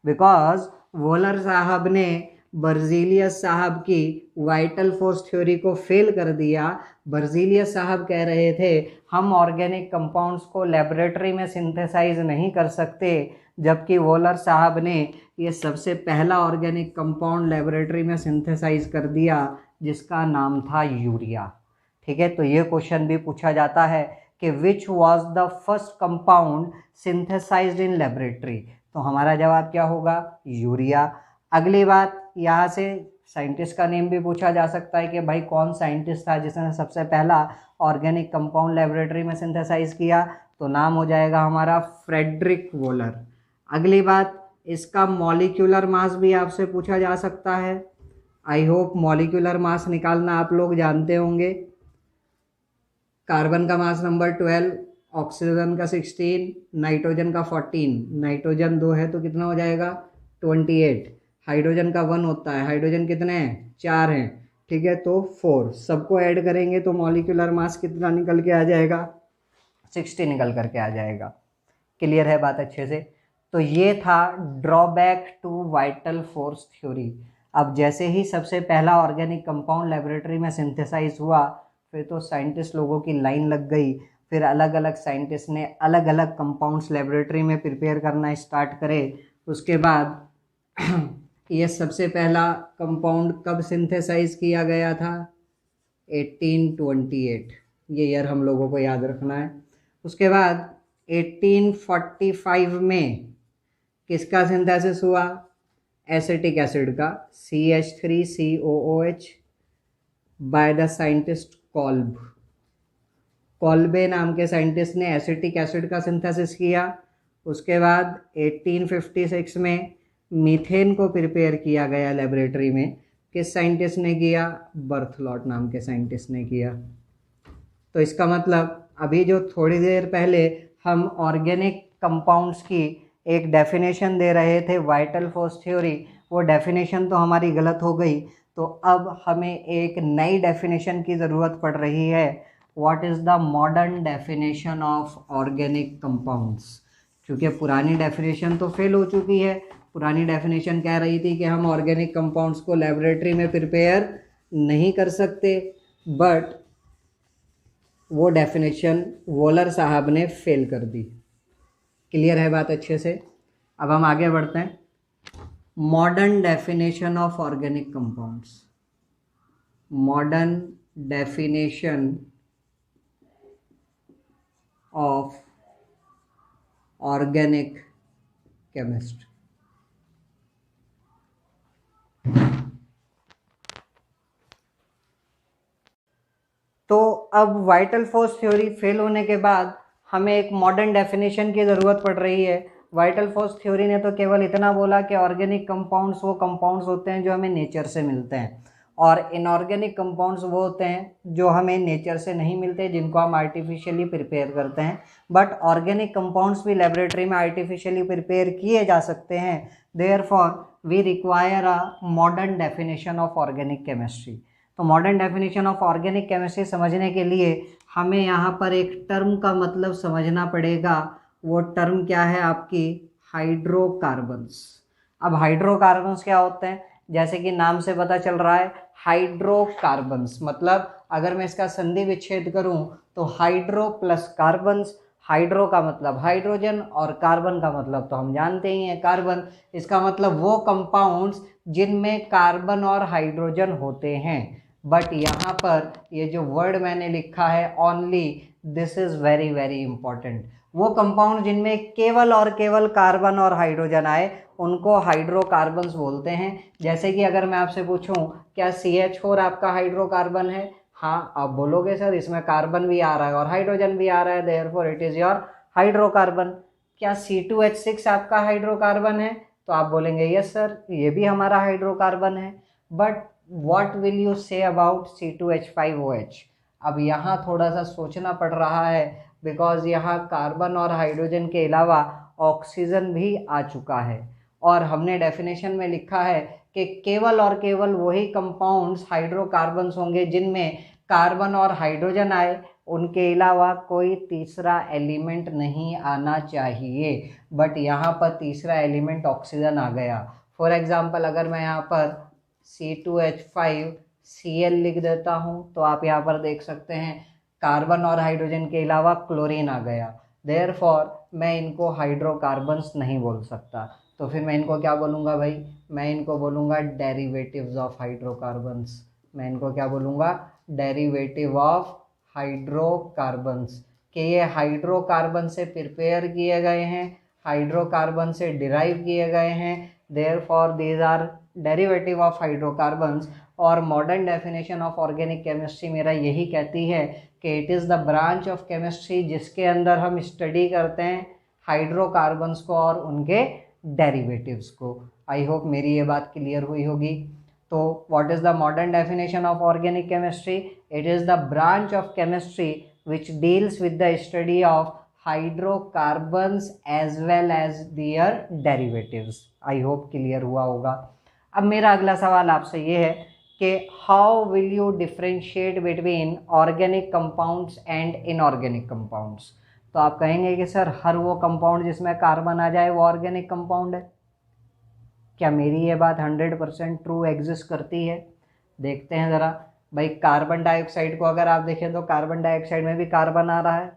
बिकॉज वोलर साहब ने बर्जीलियस साहब की वाइटल फोर्स थ्योरी को फेल कर दिया। बर्जीलियस साहब कह रहे थे हम ऑर्गेनिक कंपाउंड्स को लेबोरेटरी में सिंथेसाइज नहीं कर सकते, जबकि वोलर साहब ने ये सबसे पहला ऑर्गेनिक कंपाउंड लेबोरेटरी में सिंथेसाइज कर दिया, जिसका नाम था यूरिया। ठीक है, तो ये क्वेश्चन भी पूछा जाता है कि which was the first compound synthesised in laboratory. तो हमारा जवाब क्या होगा? यूरिया। अगली बात, यहाँ से साइंटिस्ट का नेम भी पूछा जा सकता है कि भाई कौन साइंटिस्ट था जिसने सबसे पहला ऑर्गेनिक कंपाउंड लेबोरेटरी में सिंथेसाइज किया, तो नाम हो जाएगा हमारा फ्रेडरिक वोलर। अगली बात, इसका मॉलिक्यूलर मास भी आपसे पूछा जा सकता है। आई होप मॉलिक्यूलर मास निकालना आप लोग जानते होंगे। कार्बन का मास नंबर 12, ऑक्सीजन का 16, नाइट्रोजन का 14, नाइट्रोजन 2 है तो कितना हो जाएगा 28, हाइड्रोजन का 1 होता है, हाइड्रोजन कितने हैं 4 हैं, ठीक है, तो 4, सबको ऐड करेंगे तो मॉलिक्यूलर मास कितना निकल के आ जाएगा 60 निकल करके आ जाएगा। क्लियर है बात अच्छे से? तो ये था drawback to vital force theory. अब जैसे ही सबसे पहला ऑर्गेनिक कंपाउंड लेबोरेटरी में सिंथेसाइज हुआ, फिर तो साइंटिस्ट लोगों की लाइन लग गई, फिर अलग अलग साइंटिस्ट ने अलग अलग कंपाउंड्स लेबोरेटरी में प्रिपेयर करना स्टार्ट करे। उसके बाद ये सबसे पहला कंपाउंड कब सिंथेसाइज किया गया था 1828, ये ईयर हम लोगों को याद रखना है। उसके बाद 1845 में किसका सिंथेसिस हुआ, एसिटिक एसिड का CH3COOH by the scientist कॉल्ब। Kolbe नाम के साइंटिस्ट ने एसिटिक एसिड का सिंथेसिस किया। उसके बाद 1856 में मीथेन को प्रिपेयर किया गया लेबोरेटरी में, किस साइंटिस्ट ने किया, बर्थलॉट नाम के साइंटिस्ट ने किया। तो इसका मतलब अभी जो थोड़ी देर पहले हम ऑर्गेनिक कंपाउंड्स की एक डेफिनेशन दे रहे थे वाइटल फोर्स थ्योरी, वो डेफिनेशन तो हमारी गलत हो गई, तो अब हमें एक नई डेफिनेशन की ज़रूरत पड़ रही है। What is the modern definition of organic compounds? क्योंकि पुरानी डेफिनेशन तो फेल हो चुकी है। पुरानी डेफिनेशन कह रही थी कि हम ऑर्गेनिक कंपाउंड्स को लेबोरेटरी में प्रिपेयर नहीं कर सकते, बट वो डेफिनेशन वोलर साहब ने फेल कर दी। क्लियर है बात अच्छे से? अब हम आगे बढ़ते हैं। Modern definition of organic compounds, modern definition of organic chemistry. तो अब वाइटल फोर्स थ्योरी फेल होने के बाद हमें एक मॉडर्न डेफिनेशन की ज़रूरत पड़ रही है। वाइटल फोर्स थ्योरी ने तो केवल इतना बोला कि ऑर्गेनिक कंपाउंड्स वो कंपाउंड्स होते हैं जो हमें नेचर से मिलते हैं, और इनऑर्गेनिक कंपाउंड्स वो होते हैं जो हमें नेचर से नहीं मिलते, जिनको हम आर्टिफिशियली प्रिपेयर करते हैं। बट ऑर्गेनिक कंपाउंड्स भी लेबोरेटरी में आर्टिफिशियली प्रिपेयर किए जा सकते हैं। Therefore we require a modern definition of organic chemistry. तो modern definition of organic chemistry समझने के लिए हमें यहाँ पर एक टर्म का मतलब समझना पड़ेगा। वो टर्म क्या है आपकी, हाइड्रोकार्बन्स। अब हाइड्रोकार्बन्स क्या होते हैं, जैसे कि नाम से पता चल रहा है हाइड्रोकार्बन्स, मतलब अगर मैं इसका संधि विच्छेद करूं तो हाइड्रो प्लस कार्बन्स, हाइड्रो का मतलब हाइड्रोजन और कार्बन का मतलब तो हम जानते ही हैं कार्बन। इसका मतलब वो कंपाउंड्स जिनमें कार्बन और हाइड्रोजन होते हैं। बट यहाँ पर ये जो वर्ड मैंने लिखा है only, this is very very important. वो कंपाउंड जिनमें केवल और केवल कार्बन और हाइड्रोजन आए उनको हाइड्रोकार्बन्स बोलते हैं। जैसे कि अगर मैं आपसे पूछूं क्या CH4 आपका हाइड्रोकार्बन है, हाँ आप बोलोगे सर इसमें कार्बन भी आ रहा है और हाइड्रोजन भी आ रहा है, therefore it is your hydrocarbon. क्या C2H6 आपका हाइड्रोकार्बन है, तो आप बोलेंगे यस सर ये भी हमारा हाइड्रोकार्बन है। But what will you say about C2H5OH? अब यहाँ थोड़ा सा सोचना पड़ रहा है, बिकॉज यहाँ कार्बन और हाइड्रोजन के अलावा ऑक्सीजन भी आ चुका है, और हमने डेफिनेशन में लिखा है कि केवल और केवल वही कंपाउंड्स हाइड्रोकार्बन्स होंगे जिनमें कार्बन और हाइड्रोजन आए, उनके अलावा कोई तीसरा एलिमेंट नहीं आना चाहिए। बट यहाँ पर तीसरा एलिमेंट ऑक्सीजन आ गया। फॉर एग्जांपल अगर मैं यहाँ पर C2H5Cl लिख देता हूँ तो आप यहाँ पर देख सकते हैं कार्बन और हाइड्रोजन के अलावा क्लोरीन आ गया। देयरफॉर मैं इनको हाइड्रोकार्बन्स नहीं बोल सकता, तो फिर मैं इनको क्या बोलूँगा भाई, मैं इनको बोलूँगा डेरिवेटिव्स ऑफ हाइड्रोकार्बन्स। मैं इनको क्या बोलूँगा, डेरिवेटिव ऑफ हाइड्रोकार्बन्स, कि ये हाइड्रोकार्बन से प्रिपेयर किए गए हैं, हाइड्रोकार्बन से डिराइव किए गए हैं, therefore these are derivative of hydrocarbons. और modern definition of organic chemistry मेरा यही कहती है कि it is the branch of chemistry जिसके अंदर हम स्टडी करते हैं हाइड्रोकार्बन्स को और उनके डेरिवेटिव्स को। आई होप मेरी ये बात क्लियर हुई होगी। तो what is the modern definition of organic chemistry? It is the branch of chemistry which deals with the study of hydrocarbons as well as their derivatives। I hope clear हुआ होगा। अब मेरा अगला सवाल आपसे ये है कि how will you differentiate between organic compounds and inorganic compounds? तो आप कहेंगे कि सर हर वो कंपाउंड जिसमें कार्बन आ जाए वो ऑर्गेनिक कंपाउंड है। क्या मेरी ये बात 100% ट्रू एग्जिस्ट करती है? देखते हैं ज़रा। भाई कार्बन डाइऑक्साइड को अगर आप देखें तो कार्बन डाइऑक्साइड में भी कार्बन आ रहा है,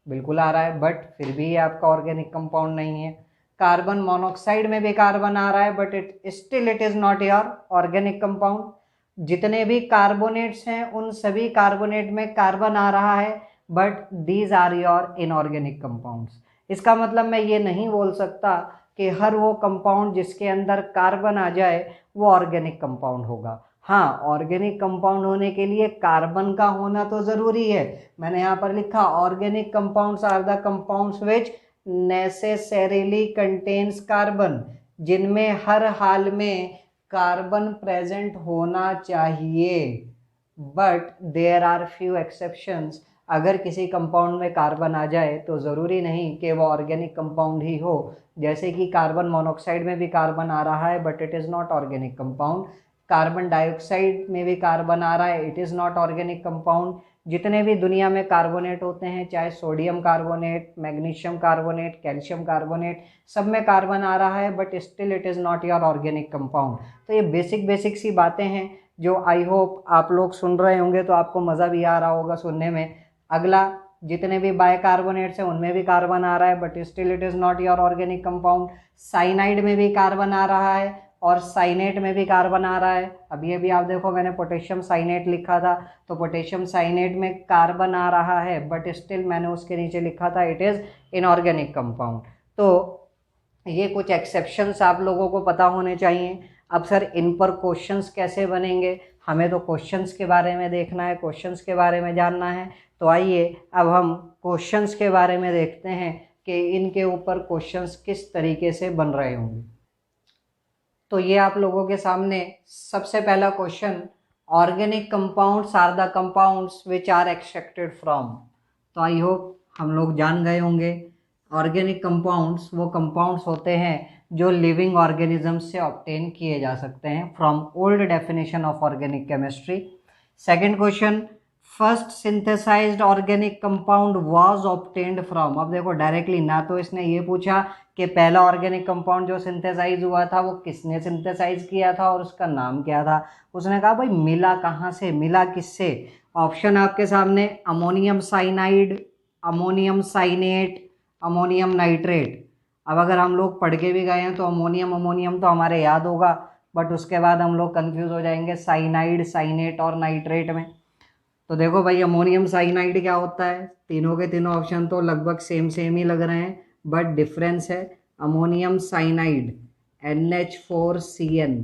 बिल्कुल आ रहा है, बट फिर भी ये आपका ऑर्गेनिक कंपाउंड नहीं है। कार्बन मोनोऑक्साइड में भी कार्बन आ रहा है, but it is not your organic compound. जितने भी कार्बोनेट्स हैं उन सभी कार्बोनेट में कार्बन आ रहा है, but these are your inorganic compounds. इसका मतलब मैं ये नहीं बोल सकता कि हर वो कंपाउंड जिसके अंदर कार्बन आ जाए वो ऑर्गेनिक कंपाउंड होगा। हाँ, ऑर्गेनिक कंपाउंड होने के लिए कार्बन का होना तो ज़रूरी है। मैंने यहाँ पर लिखा organic compounds are the compounds which necessarily contains carbon, जिनमें हर हाल में कार्बन प्रेजेंट होना चाहिए। But there are few exceptions. अगर किसी कंपाउंड में कार्बन आ जाए तो ज़रूरी नहीं कि वो ऑर्गेनिक कंपाउंड ही हो। जैसे कि कार्बन मोनोऑक्साइड में भी कार्बन आ रहा है, but it is not organic compound. Carbon dioxide में भी कार्बन आ रहा है, it is not organic compound. जितने भी दुनिया में कार्बोनेट होते हैं, चाहे sodium carbonate, magnesium carbonate, calcium carbonate, सब में कार्बन आ रहा है, but still it is not your organic compound. तो ये बेसिक सी बातें हैं जो आई होप आप लोग सुन रहे होंगे तो आपको मज़ा भी आ रहा होगा सुनने में। अगला, जितने भी बाइकार्बोनेट्स हैं उनमें भी कार्बन आ रहा है, but still it is not your organic compound. Cyanide में भी कार्बन आ रहा है और साइनेट में भी कार्बन आ रहा है। अभी अभी आप देखो मैंने पोटेशियम साइनेट लिखा था, तो पोटेशियम साइनेट में कार्बन आ रहा है, बट स्टिल मैंने उसके नीचे लिखा था इट इज़ इनऑर्गेनिक कंपाउंड। तो ये कुछ एक्सेप्शंस आप लोगों को पता होने चाहिए। अब सर इन पर क्वेश्चंस कैसे बनेंगे? हमें तो क्वेश्चंस के बारे में देखना है, क्वेश्चंस के बारे में जानना है। तो आइए अब हम क्वेश्चंस के बारे में देखते हैं कि इनके ऊपर क्वेश्चंस किस तरीके से बन रहे होंगे। तो ये आप लोगों के सामने सबसे पहला question, organic compounds are the compounds which are extracted from. तो आई होप हम लोग जान गए होंगे ऑर्गेनिक कंपाउंड्स वो कंपाउंड्स होते हैं जो लिविंग ऑर्गेनिज्म से ऑब्टेन किए जा सकते हैं from old definition of organic chemistry. Second question, first synthesised organic compound was obtained from. अब देखो डायरेक्टली ना तो इसने ये पूछा कि पहला ऑर्गेनिक कंपाउंड जो सिंथेसाइज हुआ था वो किसने सिंथेसाइज किया था और उसका नाम क्या था। उसने कहा भाई मिला कहाँ से, मिला किससे। ऑप्शन आपके सामने, ammonium cyanide, ammonium cyanate, ammonium nitrate. अब अगर हम लोग पढ़ के भी गए हैं तो अमोनियम अमोनियम तो हमारे याद होगा, बट उसके बाद हम लोग कंफ्यूज हो जाएंगे साइनाइड, साइनेट और नाइट्रेट में। तो देखो भाई अमोनियम साइनाइड क्या होता है, तीनों के तीनों ऑप्शन तो लगभग सेम ही लग रहे हैं, बट डिफरेंस है। Ammonium cyanide NH4CN,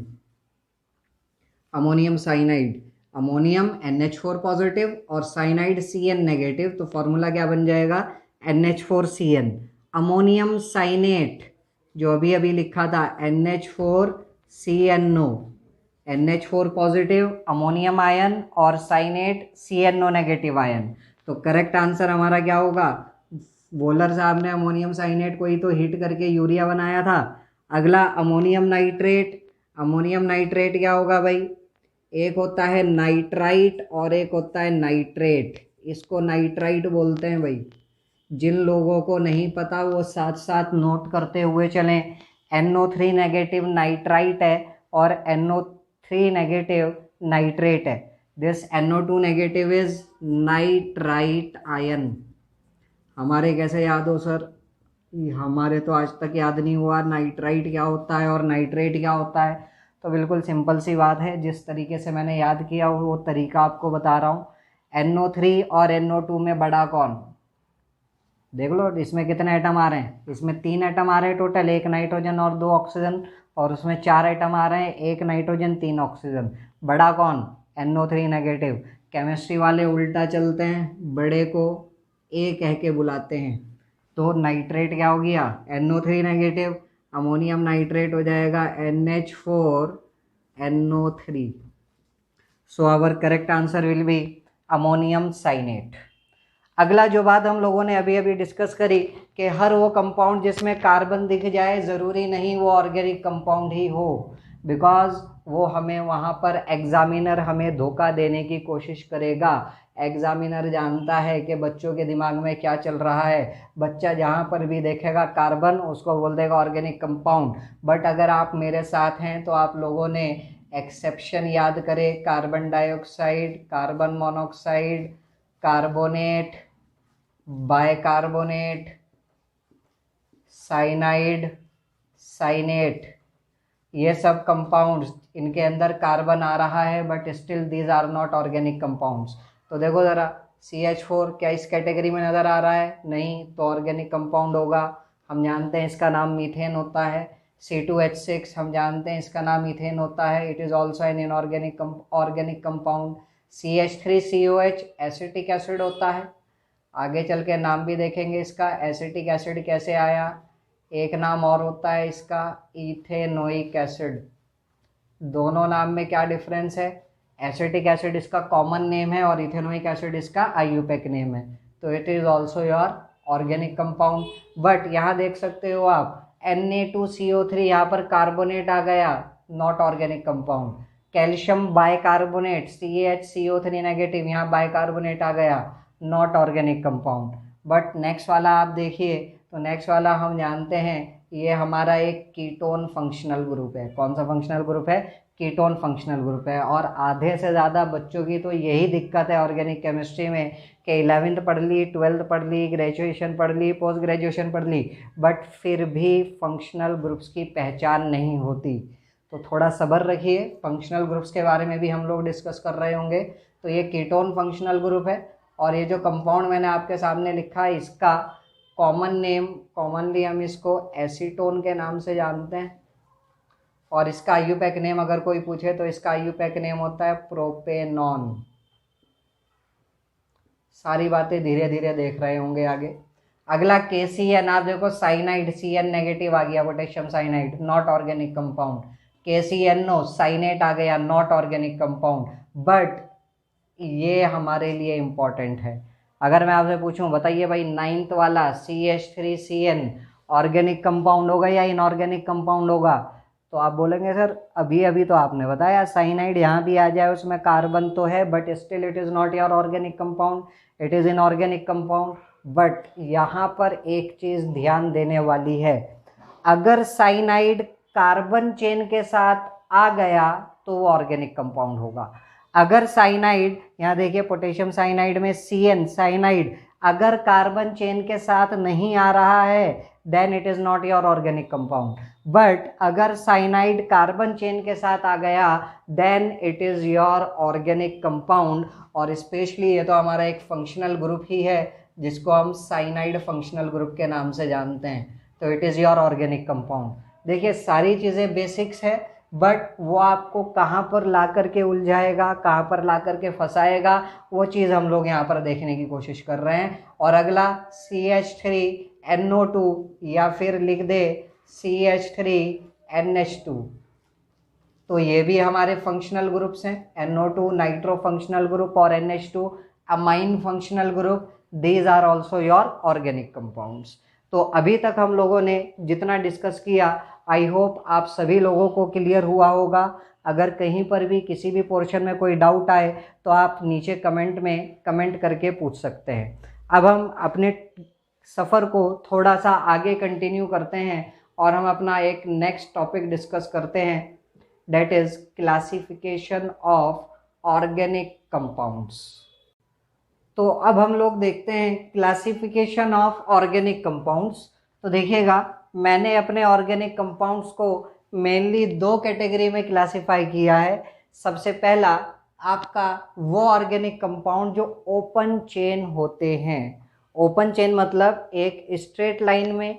ammonium cyanide, ammonium NH4 positive और साइनाइड CN नेगेटिव, तो फॉर्मूला क्या बन जाएगा NH4CN। अमोनियम साइनेट जो अभी अभी लिखा था NH4CNO, NH4 positive ammonium ion और साइनेट CNO नेगेटिव आयन। तो करेक्ट आंसर हमारा क्या होगा, बोलर साहब ने अमोनियम साइनेट को ही तो हीट करके यूरिया बनाया था। अगला अमोनियम नाइट्रेट, अमोनियम नाइट्रेट क्या होगा भाई, एक होता है नाइट्राइट और एक होता है नाइट्रेट, इसको नाइट्राइट बोलते हैं भाई। जिन लोगों को नहीं पता वो साथ साथ नोट करते हुए चलें, NO3 नेगेटिव नाइट्राइट है और NO3 नेगेटिव नाइट्रेट है। This NO2 negative is nitrite ion. हमारे कैसे याद हो सर, हमारे तो आज तक याद नहीं हुआ नाइट्राइट क्या होता है और नाइट्रेट क्या होता है। तो बिल्कुल सिंपल सी बात है, जिस तरीके से मैंने याद किया वो तरीका आपको बता रहा हूँ। NO3 और NO2 में बड़ा कौन, देख लो इसमें कितने एटम आ रहे हैं, इसमें 3 एटम आ रहे हैं टोटल, एक नाइट्रोजन और 2 ऑक्सीजन। और उसमें 4 एटम आ रहे हैं, 1 नाइट्रोजन 3 ऑक्सीजन। बड़ा कौन? NO3 negative. केमिस्ट्री वाले उल्टा चलते हैं, बड़े को A कह के बुलाते हैं। तो नाइट्रेट क्या हो गया? NO3 negative. अमोनियम नाइट्रेट हो जाएगा NH4NO3। So our correct answer will be ammonium cyanate. अगला जो बात हम लोगों ने अभी अभी डिस्कस करी कि हर वो कंपाउंड जिसमें कार्बन दिख जाए ज़रूरी नहीं वो ऑर्गेनिक कंपाउंड ही हो, बिकॉज वो हमें वहाँ पर एग्जामिनर हमें धोखा देने की कोशिश करेगा। एग्जामिनर जानता है कि बच्चों के दिमाग में क्या चल रहा है। बच्चा जहाँ पर भी देखेगा कार्बन उसको बोल देगा ऑर्गेनिक कंपाउंड। बट अगर आप मेरे साथ हैं तो आप लोगों ने एक्सेप्शन याद करें, carbon dioxide, carbon monoxide, carbonate, bicarbonate, cyanide, cyanate, ये सब कंपाउंड्स इनके अंदर कार्बन आ रहा है but still these are not organic compounds. तो देखो ज़रा, CH4 क्या इस कैटेगरी में नज़र आ रहा है? नहीं, तो ऑर्गेनिक कंपाउंड होगा। हम जानते हैं इसका नाम मीथेन होता है। C2H6 हम जानते हैं इसका नाम मीथेन होता है, it is also an inorganic organic compound. CH3COH acetic acid होता है। आगे चल के नाम भी देखेंगे इसका, एसिटिक एसिड कैसे आया। एक नाम और होता है इसका इथेनोइक एसिड। दोनों नाम में क्या डिफरेंस है? एसिटिक एसिड इसका कॉमन नेम है और इथेनोइक एसिड इसका IUPAC नेम है। तो it is also your organic compound. But यहाँ देख सकते हो आप Na2CO3 यहाँ पर कार्बोनेट आ गया, not organic compound. Calcium bicarbonate CaHCO3 negative, यहाँ बाइकार्बोनेट आ गया, not organic compound. But next वाला आप देखिए, तो नेक्स्ट वाला हम जानते हैं ये हमारा एक कीटोन फंक्शनल ग्रुप है। कौन सा फंक्शनल ग्रुप है? कीटोन फंक्शनल ग्रुप है। और आधे से ज़्यादा बच्चों की तो यही दिक्कत है ऑर्गेनिक केमिस्ट्री में कि 11th पढ़ ली, 12th पढ़ ली, ग्रेजुएशन पढ़ ली, पोस्ट ग्रेजुएशन पढ़ ली, बट फिर भी फंक्शनल ग्रुप्स की पहचान नहीं होती। तो थोड़ा सब्र रखिए, फंक्शनल ग्रुप्स के बारे में भी हम लोग डिस्कस कर रहे होंगे। तो ये कीटोन फंक्शनल ग्रुप है और ये जो कंपाउंड मैंने आपके सामने लिखा है इसका कॉमन नेम, कॉमनली हम इसको एसीटोन के नाम से जानते हैं। और इसका IUPAC नेम अगर कोई पूछे तो इसका IUPAC नेम होता है प्रोपेनॉन। सारी बातें धीरे धीरे देख रहे होंगे आगे। अगला KCN, आप देखो साइनाइड, CN नेगेटिव आ गया, potassium cyanide, not organic compound. KCNO cyanate आ गया, नॉट ऑर्गेनिक कंपाउंड। बट ये हमारे लिए इम्पॉर्टेंट है। अगर मैं आपसे पूछूं बताइए भाई 9th वाला CH3CN ऑर्गेनिक कंपाउंड होगा या इनऑर्गेनिक कंपाउंड होगा? तो आप बोलेंगे सर अभी अभी तो आपने बताया साइनाइड यहाँ भी आ जाए उसमें कार्बन तो है but still it is not your organic compound, it is inorganic compound. But यहाँ पर एक चीज़ ध्यान देने वाली है, अगर साइनाइड कार्बन चेन के साथ आ गया तो वो ऑर्गेनिक कंपाउंड होगा। अगर साइनाइड, यहाँ देखिए पोटेशियम साइनाइड में CN साइनाइड अगर कार्बन चेन के साथ नहीं आ रहा है then it is not your organic compound. But अगर साइनाइड कार्बन चेन के साथ आ गया then it is your organic compound. और स्पेशली ये तो हमारा एक फंक्शनल ग्रुप ही है जिसको हम साइनाइड फंक्शनल ग्रुप के नाम से जानते हैं। तो it is your organic compound. देखिए सारी चीज़ें बेसिक्स है बट वो आपको कहाँ पर ला करके उलझाएगा, कहाँ पर ला करके फंसाएगा, वो चीज़ हम लोग यहाँ पर देखने की कोशिश कर रहे हैं। और अगला CH3NO2 या फिर लिख दे CH3NH2, तो ये भी हमारे फंक्शनल ग्रुप्स हैं। NO2 नाइट्रो फंक्शनल ग्रुप और NH2 amine functional group, these are also your organic compounds. तो अभी तक हम लोगों ने जितना डिस्कस किया आई होप आप सभी लोगों को क्लियर हुआ होगा। अगर कहीं पर भी किसी भी पोर्शन में कोई डाउट आए तो आप नीचे कमेंट में कमेंट करके पूछ सकते हैं। अब हम अपने सफ़र को थोड़ा सा आगे कंटिन्यू करते हैं और हम अपना एक नेक्स्ट टॉपिक डिस्कस करते हैं, that is classification of organic compounds. तो अब हम लोग देखते हैं क्लासिफिकेशन ऑफ ऑर्गेनिक कंपाउंड्स। तो देखिएगा मैंने अपने ऑर्गेनिक कंपाउंड्स को मेनली 2 कैटेगरी में क्लासिफाई किया है। सबसे पहला आपका वो ऑर्गेनिक कंपाउंड जो ओपन चेन होते हैं। ओपन चेन मतलब एक स्ट्रेट लाइन में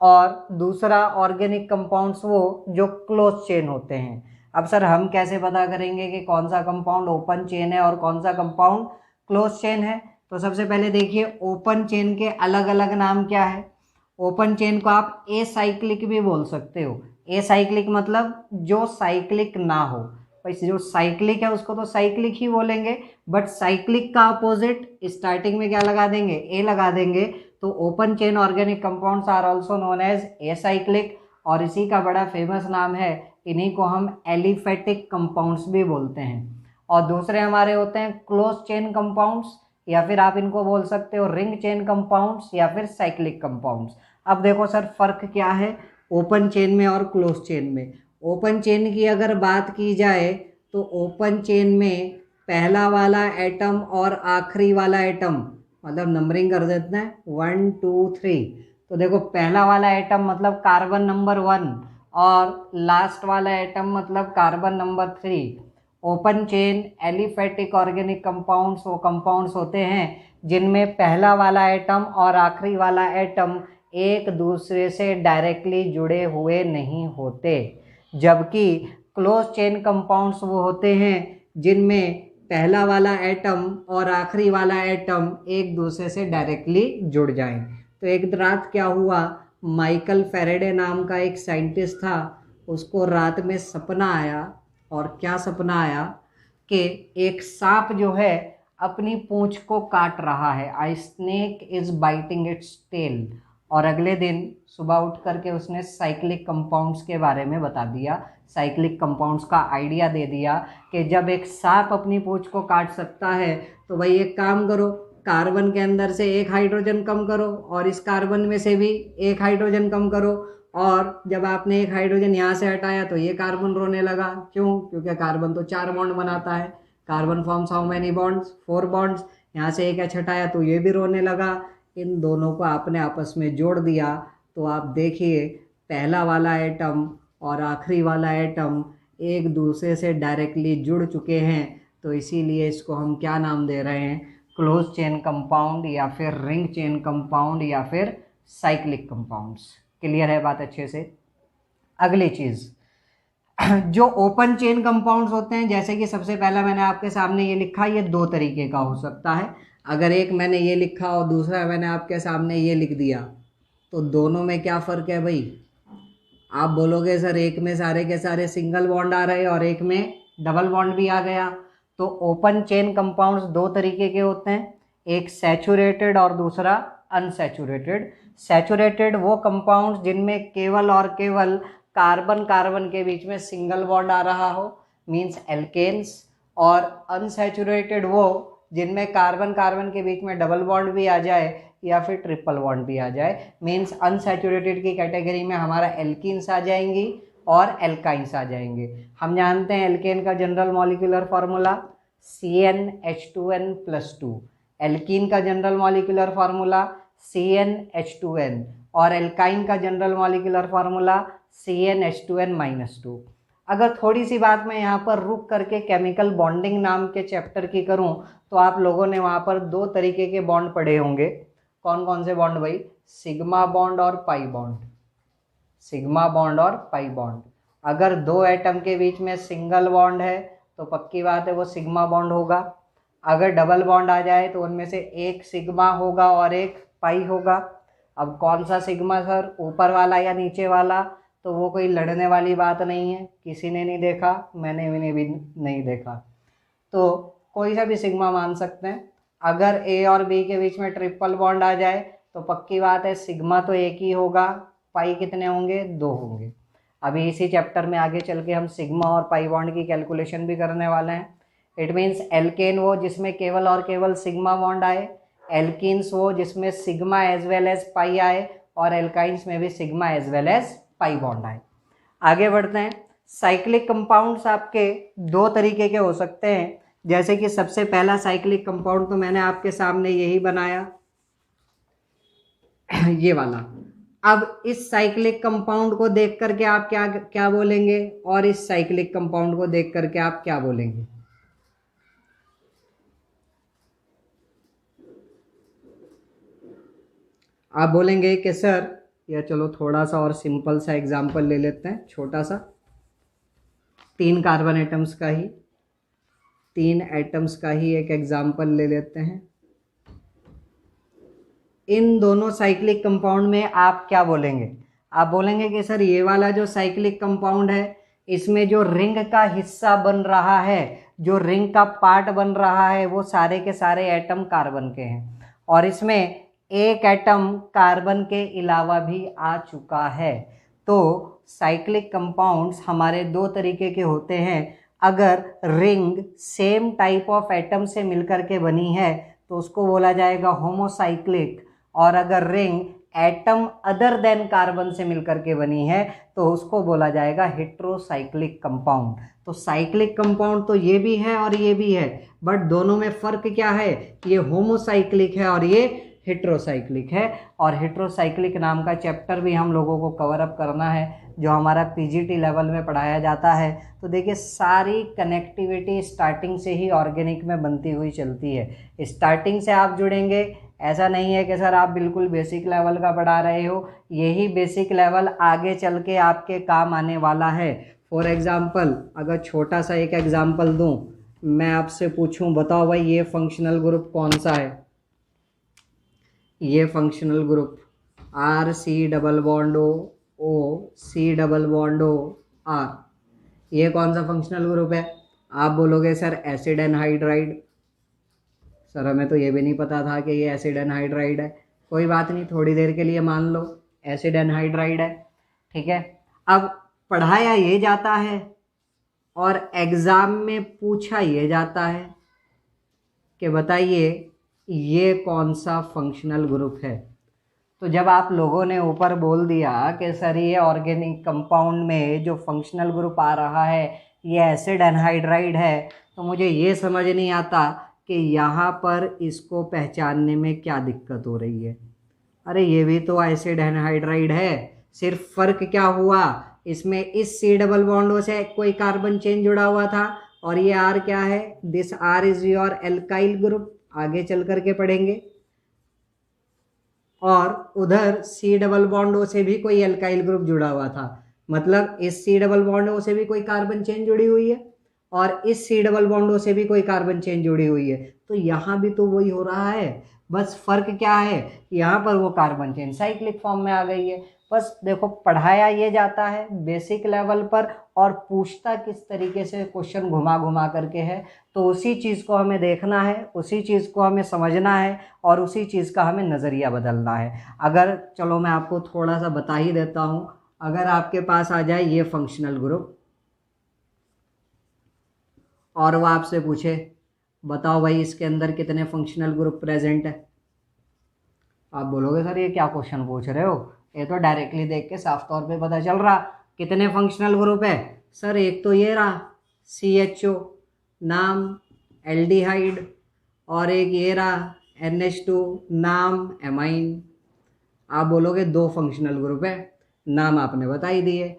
और दूसरा ऑर्गेनिक कंपाउंड्स वो जो क्लोज चेन होते हैं। अब सर हम कैसे पता करेंगे कि कौन सा कंपाउंड ओपन चेन है और कौन सा कंपाउंड क्लोज चेन है? तो सबसे पहले देखिए ओपन चेन के अलग अलग नाम क्या है। ओपन चेन को आप ए साइक्लिक भी बोल सकते हो। ए साइक्लिक मतलब जो साइक्लिक ना हो। भाई जो साइक्लिक है उसको तो साइक्लिक ही बोलेंगे, बट साइक्लिक का अपोजिट स्टार्टिंग में क्या लगा देंगे? ए लगा देंगे। तो open chain organic compounds are also known as acyclic, और इसी का बड़ा फेमस नाम है, इन्हीं को हम एलिफेटिक कंपाउंड्स भी बोलते हैं। और दूसरे हमारे होते हैं क्लोज चेन कंपाउंड्स, या फिर आप इनको बोल सकते हो रिंग चेन कंपाउंड्स या फिर साइक्लिक कंपाउंड्स। अब देखो सर फर्क क्या है ओपन चेन में और क्लोज चेन में। ओपन चेन की अगर बात की जाए तो ओपन चेन में पहला वाला एटम और आखिरी वाला एटम, मतलब नंबरिंग कर देते हैं 1 2 3। तो देखो पहला वाला एटम मतलब कार्बन नंबर 1 और लास्ट वाला एटम मतलब carbon number 3। Open chain aliphatic organic compounds वो कंपाउंड्स होते हैं जिनमें पहला वाला एटम और आखिरी वाला एटम एक दूसरे से डायरेक्टली जुड़े हुए नहीं होते, जबकि क्लोज चेन कंपाउंड्स वो होते हैं जिनमें पहला वाला एटम और आखिरी वाला एटम एक दूसरे से डायरेक्टली जुड़ जाएं। तो एक रात क्या हुआ, माइकल फैराडे नाम का एक साइंटिस्ट था, उसको रात में सपना आया। और क्या सपना आया कि एक सांप जो है अपनी पूंछ को काट रहा है, I snake is biting its tail. और अगले दिन सुबह उठ करके उसने साइक्लिक कंपाउंड्स के बारे में बता दिया, साइक्लिक कंपाउंड्स का आइडिया दे दिया कि जब एक सांप अपनी पूंछ को काट सकता है तो भाई एक काम करो, कार्बन के अंदर से एक हाइड्रोजन कम करो और इस कार्बन में से भी एक हाइड्रोजन कम करो। और जब आपने एक हाइड्रोजन यहाँ से हटाया तो ये कार्बन रोने लगा। क्यों? क्योंकि कार्बन तो 4 बॉन्ड बनाता है। Carbon forms how many bonds? 4 bonds. यहाँ से एक एच हटाया तो ये भी रोने लगा। इन दोनों को आपने आपस में जोड़ दिया तो आप देखिए पहला वाला एटम और आखिरी वाला एटम एक दूसरे से डायरेक्टली जुड़ चुके हैं। तो इसीलिए इसको हम क्या नाम दे रहे हैं? क्लोज चेन कंपाउंड या फिर रिंग चेन कंपाउंड या फिर साइक्लिक कंपाउंड्स। क्लियर है बात अच्छे से? अगली चीज जो ओपन चेन कंपाउंड्स होते हैं, जैसे कि सबसे पहला मैंने आपके सामने ये लिखा, ये दो तरीके का हो सकता है। अगर एक मैंने ये लिखा और दूसरा मैंने आपके सामने ये लिख दिया तो दोनों में क्या फ़र्क है भाई? आप बोलोगे सर एक में सारे के सारे सिंगल बॉन्ड आ रहे और एक में डबल बॉन्ड भी आ गया। तो ओपन चेन कंपाउंड्स दो तरीके के होते हैं, एक सैचुरेटेड और दूसरा अनसैचुरेटेड। सैचुरेटेड वो कंपाउंड्स जिनमें केवल और केवल कार्बन कार्बन के बीच में सिंगल बॉन्ड आ रहा हो, मीन्स एल्केन्स। और अनसैचुरेटेड वो जिनमें कार्बन कार्बन के बीच में डबल बॉन्ड भी आ जाए या फिर ट्रिपल बॉन्ड भी आ जाए। मीन्स अनसैचुरेटेड की कैटेगरी में हमारा एल्कीन्स आ जाएंगी और एल्काइंस आ जाएंगे। हम जानते हैं एल्केन का general molecular formula CnH2n+2, alkene का जनरल मॉलिक्यूलर फार्मूला CnH2n और एल्काइन का जनरल मॉलिक्यूलर फार्मूला CnH2n-2। अगर थोड़ी सी बात मैं यहाँ पर रुक करके केमिकल बॉन्डिंग नाम के चैप्टर की करूँ तो आप लोगों ने वहाँ पर दो तरीके के बॉन्ड पढ़े होंगे। कौन कौन से बॉन्ड भाई? सिग्मा बॉन्ड और पाई बॉन्ड। सिग्मा बॉन्ड और पाई बॉन्ड। अगर दो एटम के बीच में सिंगल बॉन्ड है तो पक्की बात है वो सिग्मा बॉन्ड होगा। अगर डबल बॉन्ड आ जाए तो उनमें से एक सिग्मा होगा और एक पाई होगा। अब कौन सा सिग्मा सर, ऊपर वाला या नीचे वाला? तो वो कोई लड़ने वाली बात नहीं है, किसी ने नहीं देखा, मैंने भी नहीं देखा, तो कोई सा भी सिग्मा मान सकते हैं। अगर ए और बी के बीच में ट्रिपल बॉन्ड आ जाए तो पक्की बात है सिग्मा तो एक ही होगा, पाई कितने होंगे? 2 होंगे। अभी इसी चैप्टर में आगे चल के हम सिग्मा और पाई बॉन्ड की कैलकुलेशन भी करने वाले हैं। इट मीन्स एल्केन वो जिसमें केवल और केवल सिग्मा बॉन्ड आए, एल्कीन्स वो जिसमें sigma as well as pi आए, और एल्काइंस में भी sigma as well as pi bond आए। आगे बढ़ते हैं। साइक्लिक कंपाउंड्स आपके दो तरीके के हो सकते हैं, जैसे कि सबसे पहला साइक्लिक कंपाउंड तो मैंने आपके सामने यही बनाया ये वाला। अब इस साइक्लिक कंपाउंड को देख करके आप क्या क्या बोलेंगे और इस साइक्लिक कंपाउंड को देख करके आप क्या बोलेंगे? आप बोलेंगे कि सर या चलो थोड़ा सा और सिंपल सा एग्जाम्पल ले लेते हैं, छोटा सा। 3 एटम्स का ही एक एग्जाम्पल ले लेते हैं। इन दोनों साइक्लिक कंपाउंड में आप क्या बोलेंगे? आप बोलेंगे कि सर ये वाला जो साइक्लिक कंपाउंड है, इसमें जो रिंग का हिस्सा बन रहा है, जो रिंग का पार्ट बन रहा है, वो सारे के सारे एटम कार्बन के हैं, और इसमें एक एटम कार्बन के अलावा भी आ चुका है। तो साइक्लिक कंपाउंड्स हमारे दो तरीके के होते हैं। अगर ring same type of atom से मिलकर के बनी है तो उसको बोला जाएगा होमोसाइक्लिक, और अगर ring atom other than carbon से मिलकर के बनी है तो उसको बोला जाएगा हेट्रोसाइक्लिक कंपाउंड। तो साइक्लिक कंपाउंड तो ये भी है और ये भी है, बट दोनों में फ़र्क क्या है? ये होमोसाइक्लिक है और ये हेट्रोसाइक्लिक है। और हेट्रोसाइक्लिक नाम का चैप्टर भी हम लोगों को कवर अप करना है, जो हमारा पीजीटी लेवल में पढ़ाया जाता है। तो देखिए, सारी कनेक्टिविटी स्टार्टिंग से ही ऑर्गेनिक में बनती हुई चलती है। स्टार्टिंग से आप जुड़ेंगे, ऐसा नहीं है कि सर आप बिल्कुल बेसिक लेवल का पढ़ा रहे हो, यही बेसिक लेवल आगे चल के आपके काम आने वाला है। फॉर एग्जाम्पल, अगर छोटा सा एक एग्जाम्पल दूं, मैं आपसे पूछूं, बताओ भाई ये फंक्शनल ग्रुप कौन सा है? ये functional group R C double bond O C double bond O R, ये कौन सा फंक्शनल ग्रुप है? आप बोलोगे सर एसिड एनहाइड्राइड। सर हमें तो ये भी नहीं पता था कि ये एसिड एनहाइड्राइड है। कोई बात नहीं, थोड़ी देर के लिए मान लो एसिड एनहाइड्राइड है, ठीक है। अब पढ़ाया ये जाता है और एग्ज़ाम में पूछा ये जाता है कि बताइए ये कौन सा फंक्शनल ग्रुप है। तो जब आप लोगों ने ऊपर बोल दिया कि सर ये ऑर्गेनिक कंपाउंड में जो फंक्शनल ग्रुप आ रहा है ये एसिड एनहाइड्राइड है, तो मुझे ये समझ नहीं आता कि यहाँ पर इसको पहचानने में क्या दिक्कत हो रही है। अरे ये भी तो एसिड एनहाइड्राइड है, सिर्फ फ़र्क क्या हुआ, इसमें इस सी डबल बॉन्डों से कोई कार्बन चेन जुड़ा हुआ था, और ये आर क्या है? This R is your alkyl group, आगे चल करके पढ़ेंगे। और उधर सी डबल बॉन्ड ओ से भी कोई एल्काइल ग्रुप जुड़ा हुआ था, मतलब इस सी डबल बॉन्ड ओ से भी कोई कार्बन चेन जुड़ी हुई है और इस सी डबल बॉन्ड ओ से भी कोई कार्बन चेन जुड़ी हुई है। तो यहाँ भी तो वही हो रहा है, बस फर्क क्या है, यहाँ पर वो कार्बन चेन साइक्लिक फॉर्म में आ गई है। बस देखो, पढ़ाया ये जाता है बेसिक लेवल पर और पूछता किस तरीके से क्वेश्चन घुमा घुमा करके है, तो उसी चीज़ को हमें देखना है, उसी चीज़ को हमें समझना है और उसी चीज़ का हमें नज़रिया बदलना है। अगर चलो मैं आपको थोड़ा सा बता ही देता हूँ, अगर आपके पास आ जाए ये फंक्शनल ग्रुप और वो आपसे पूछे बताओ भाई इसके अंदर कितने फंक्शनल ग्रुप प्रेजेंट है, आप बोलोगे सर ये क्या क्वेश्चन पूछ रहे हो, ये तो डायरेक्टली देख के साफ तौर पे पता चल रहा कितने फंक्शनल ग्रुप है। सर एक तो ये रहा CHO नाम एल्डिहाइड, और एक ये रहा NH2 नाम एमाइन। आप बोलोगे 2 फंक्शनल ग्रुप है, नाम आपने बता ही दिए।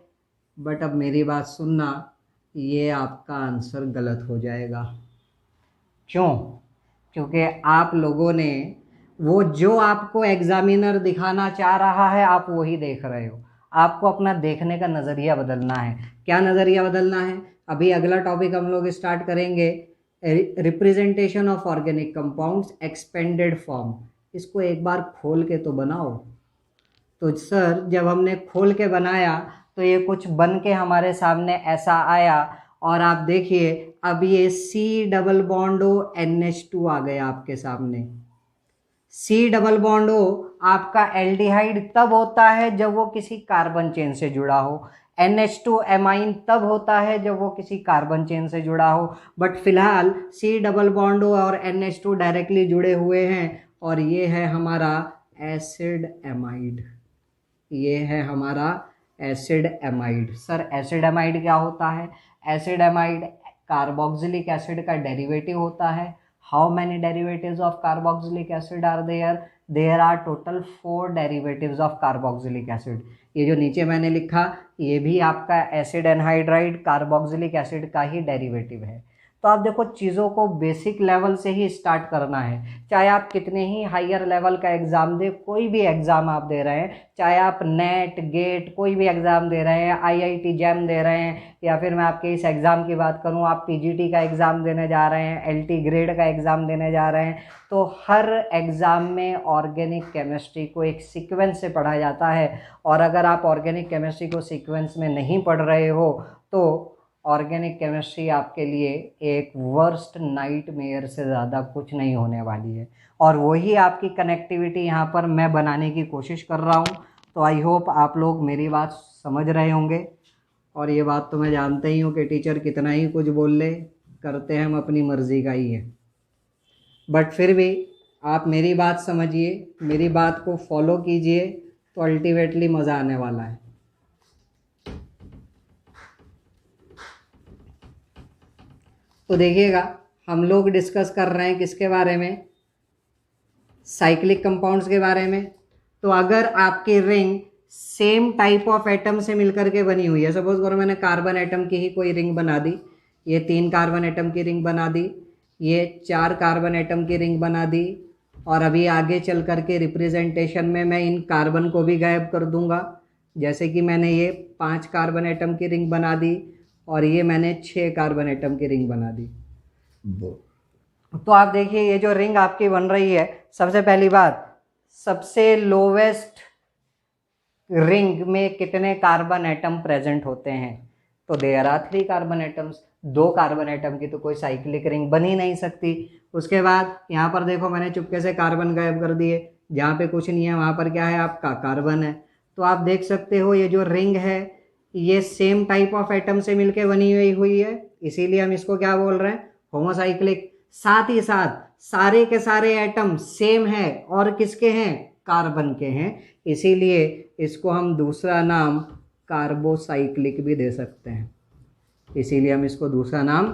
बट अब मेरी बात सुनना, ये आपका आंसर गलत हो जाएगा। क्यों? क्योंकि आप लोगों ने वो जो आपको एग्जामिनर दिखाना चाह रहा है आप वही देख रहे हो। आपको अपना देखने का नज़रिया बदलना है। क्या नज़रिया बदलना है? अभी अगला टॉपिक हम लोग स्टार्ट करेंगे, representation of organic compounds expanded form. इसको एक बार खोल के तो बनाओ। तो सर जब हमने खोल के बनाया तो ये कुछ बन के हमारे सामने ऐसा आया, और आप देखिए अब ये सी डबल बॉन्ड ओ NH2 आ गया आपके सामने। सी डबल बॉन्ड ओ आपका एल्डिहाइड तब होता है जब वो किसी कार्बन चेन से जुड़ा हो, NH2 एमाइन तब होता है जब वो किसी कार्बन चेन से जुड़ा हो। बट फिलहाल सी डबल बॉन्ड ओ और NH2 डायरेक्टली जुड़े हुए हैं, और ये है हमारा एसिड एमाइड, ये है हमारा acid amide. Sir acid amide क्या होता है? एसिड एमाइड कार्बोक्सिलिक एसिड का डेरिवेटिव होता है। How many derivatives of carboxylic acid are there? There are total 4 derivatives of carboxylic acid. ये जो नीचे मैंने लिखा ये भी आपका एसिड एनहाइड्राइड कार्बोक्सिलिक एसिड का ही डेरिवेटिव है। तो तो आप देखो चीज़ों को बेसिक लेवल से ही स्टार्ट करना है। चाहे आप कितने ही हायर लेवल का एग्ज़ाम दे, कोई भी एग्ज़ाम आप दे रहे हैं, चाहे आप नेट गेट कोई भी एग्ज़ाम दे रहे हैं, आईआईटी जैम दे रहे हैं, या फिर मैं आपके इस एग्ज़ाम की बात करूं आप पीजीटी का एग्ज़ाम देने जा रहे हैं, एलटी ग्रेड का एग्ज़ाम देने जा रहे हैं, तो हर एग्ज़ाम में ऑर्गेनिक केमिस्ट्री को एक सीक्वेंस से पढ़ा जाता है। और अगर आप ऑर्गेनिक केमिस्ट्री को सीक्वेंस में नहीं पढ़ रहे हो तो ऑर्गेनिक केमिस्ट्री आपके लिए एक वर्स्ट नाइटमेयर से ज़्यादा कुछ नहीं होने वाली है। और वही आपकी कनेक्टिविटी यहाँ पर मैं बनाने की कोशिश कर रहा हूँ। तो आई होप आप लोग मेरी बात समझ रहे होंगे। और ये बात तो मैं जानते ही हूँ कि टीचर कितना ही कुछ बोल ले, करते हैं हम अपनी मर्ज़ी का ही है, बट फिर भी आप मेरी बात समझिए, मेरी बात को फॉलो कीजिए, तो अल्टीमेटली मज़ा आने वाला है। तो देखिएगा, हम लोग डिस्कस कर रहे हैं किसके बारे में, साइक्लिक कंपाउंड्स के बारे में। तो अगर आपकी ring same type of atom से मिलकर के बनी हुई है, सपोज करो मैंने कार्बन एटम की ही कोई रिंग बना दी, ये 3 कार्बन एटम की रिंग बना दी, ये 4 कार्बन एटम की रिंग बना दी, और अभी आगे चल करके रिप्रेजेंटेशन में मैं इन कार्बन को भी गायब कर दूंगा। जैसे कि मैंने ये 5 कार्बन एटम की रिंग बना दी और ये मैंने 6 कार्बन एटम की रिंग बना दी। तो आप देखिए ये जो रिंग आपकी बन रही है, सबसे पहली बात, सबसे लोवेस्ट रिंग में कितने कार्बन एटम प्रेजेंट होते हैं, तो there are 3 carbon atoms. 2 carbon atom की तो कोई साइक्लिक रिंग बन ही नहीं सकती। उसके बाद यहाँ पर देखो मैंने चुपके से कार्बन गायब कर दिए, जहाँ पे कुछ नहीं है वहाँ पर क्या है आपका कार्बन है। तो आप देख सकते हो ये जो रिंग है ये सेम टाइप ऑफ एटम से मिलके बनी हुई है, इसीलिए हम इसको क्या बोल रहे हैं, होमोसाइक्लिक। साथ ही साथ सारे के सारे एटम सेम है और किसके हैं, कार्बन के हैं, इसीलिए इसको हम दूसरा नाम कार्बोसाइक्लिक भी दे सकते हैं। इसीलिए हम इसको दूसरा नाम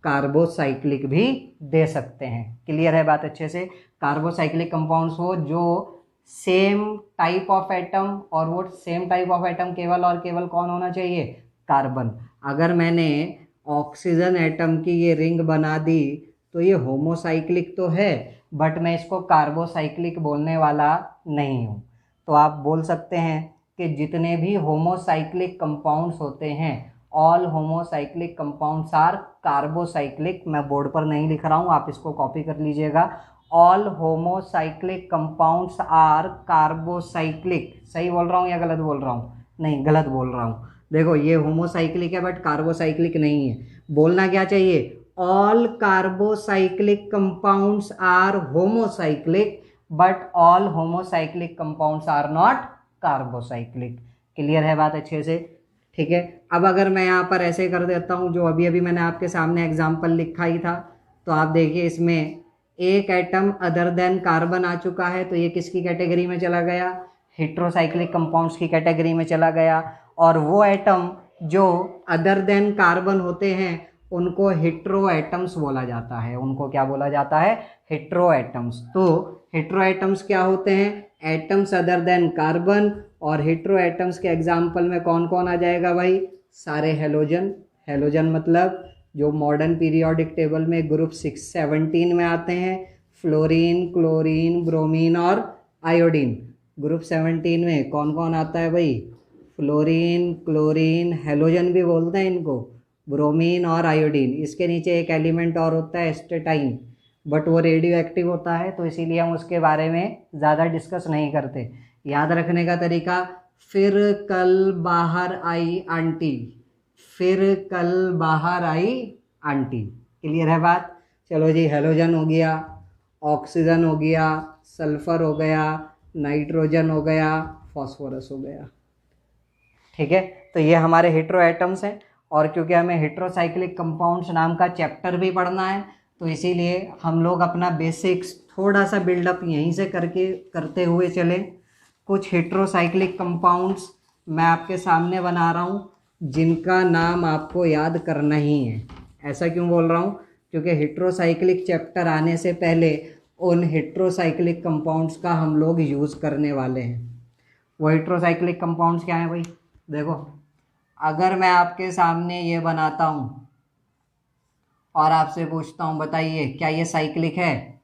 कार्बोसाइक्लिक भी दे सकते हैं। क्लियर है बात अच्छे से। कार्बोसाइक्लिक कंपाउंड्स हो जो सेम टाइप ऑफ एटम, और वो सेम टाइप ऑफ एटम केवल और केवल कौन होना चाहिए, कार्बन। अगर मैंने ऑक्सीजन एटम की ये रिंग बना दी तो ये होमोसाइक्लिक तो है, बट मैं इसको कार्बोसाइक्लिक बोलने वाला नहीं हूँ। तो आप बोल सकते हैं कि जितने भी होमोसाइक्लिक कंपाउंड्स होते हैं, all homocyclic compounds are carbocyclic. मैं बोर्ड पर नहीं लिख रहा हूँ, आप इसको कॉपी कर लीजिएगा। All homocyclic compounds are carbocyclic. सही बोल रहा हूँ या गलत बोल रहा हूँ, नहीं गलत बोल रहा हूँ। देखो ये होमोसाइक्लिक है बट कार्बोसाइक्लिक नहीं है। बोलना क्या चाहिए, all carbocyclic compounds are homocyclic but all homocyclic compounds are not carbocyclic. Clear है बात अच्छे से, ठीक है। अब अगर मैं यहाँ पर ऐसे कर देता हूँ जो अभी अभी मैंने आपके सामने एग्जाम्पल लिखा ही था, तो आप देखिए इसमें एक एटम अदर देन कार्बन आ चुका है, तो ये किसकी कैटेगरी में चला गया, हेट्रोसाइक्लिक कंपाउंड्स की कैटेगरी में चला गया। और वो एटम जो अदर देन कार्बन होते हैं उनको हेट्रो एटम्स बोला जाता है। उनको क्या बोला जाता है, हेट्रो एटम्स। तो हेट्रो एटम्स क्या होते हैं, एटम्स अदर देन कार्बन। और हेट्रो एटम्स के एग्जाम्पल में कौन कौन आ जाएगा भाई, सारे हेलोजन। हेलोजन मतलब जो मॉडर्न पीरियोडिक टेबल में ग्रुप 617 में आते हैं, फ्लोरीन, क्लोरीन, ब्रोमीन और आयोडीन। ग्रुप 17 में कौन कौन आता है भाई, फ्लोरीन, क्लोरीन, हेलोजन भी बोलते हैं इनको, ब्रोमीन और आयोडीन। इसके नीचे एक एलिमेंट और होता है एस्टेटाइन, बट वो रेडियो एक्टिव होता है, तो इसीलिए हम उसके बारे में ज़्यादा डिस्कस नहीं करते। याद रखने का तरीका, फिर कल बाहर आई आंटी, फिर कल बाहर आई आंटी। क्लियर है बात। चलो जी, हेलोजन हो गया, ऑक्सीजन हो गया, सल्फर हो गया, नाइट्रोजन हो गया, फॉस्फोरस हो गया, ठीक है। तो ये हमारे हेट्रो एटम्स हैं। और क्योंकि हमें हेट्रोसाइक्लिक कंपाउंड्स नाम का चैप्टर भी पढ़ना है, तो इसीलिए हम लोग अपना बेसिक्स थोड़ा सा बिल्डअप यहीं से करते हुए चले। कुछ हेट्रोसाइक्लिक कंपाउंड्स मैं आपके सामने बना रहा हूँ जिनका नाम आपको याद करना ही है। ऐसा क्यों बोल रहा हूँ, क्योंकि हेट्रोसाइक्लिक चैप्टर आने से पहले उन हेट्रोसाइक्लिक कंपाउंड्स का हम लोग यूज़ करने वाले हैं। वो हेट्रोसाइक्लिक कंपाउंड्स क्या हैं भाई, देखो अगर मैं आपके सामने ये बनाता हूँ और आपसे पूछता हूँ, बताइए क्या ये साइक्लिक है?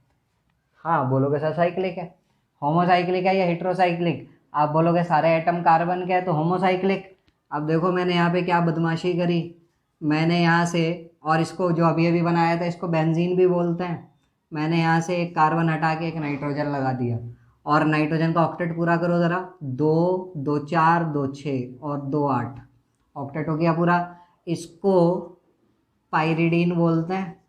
हाँ बोलोगे सर साइक्लिक है। होमोसाइक्लिक है या हेट्रोसाइक्लिक? आप बोलोगे सारे एटम कार्बन के हैं तो होमोसाइक्लिक। अब देखो मैंने यहाँ पे क्या बदमाशी करी, मैंने यहाँ से, और इसको जो अभी अभी बनाया था इसको बेंजीन भी बोलते हैं, मैंने यहाँ से एक कार्बन हटा के एक नाइट्रोजन लगा दिया। और नाइट्रोजन का ऑक्टेट पूरा करो ज़रा, 2 2 4 2 6 और 2 8, ऑक्टेट हो गया पूरा। इसको पाइरिडीन बोलते हैं।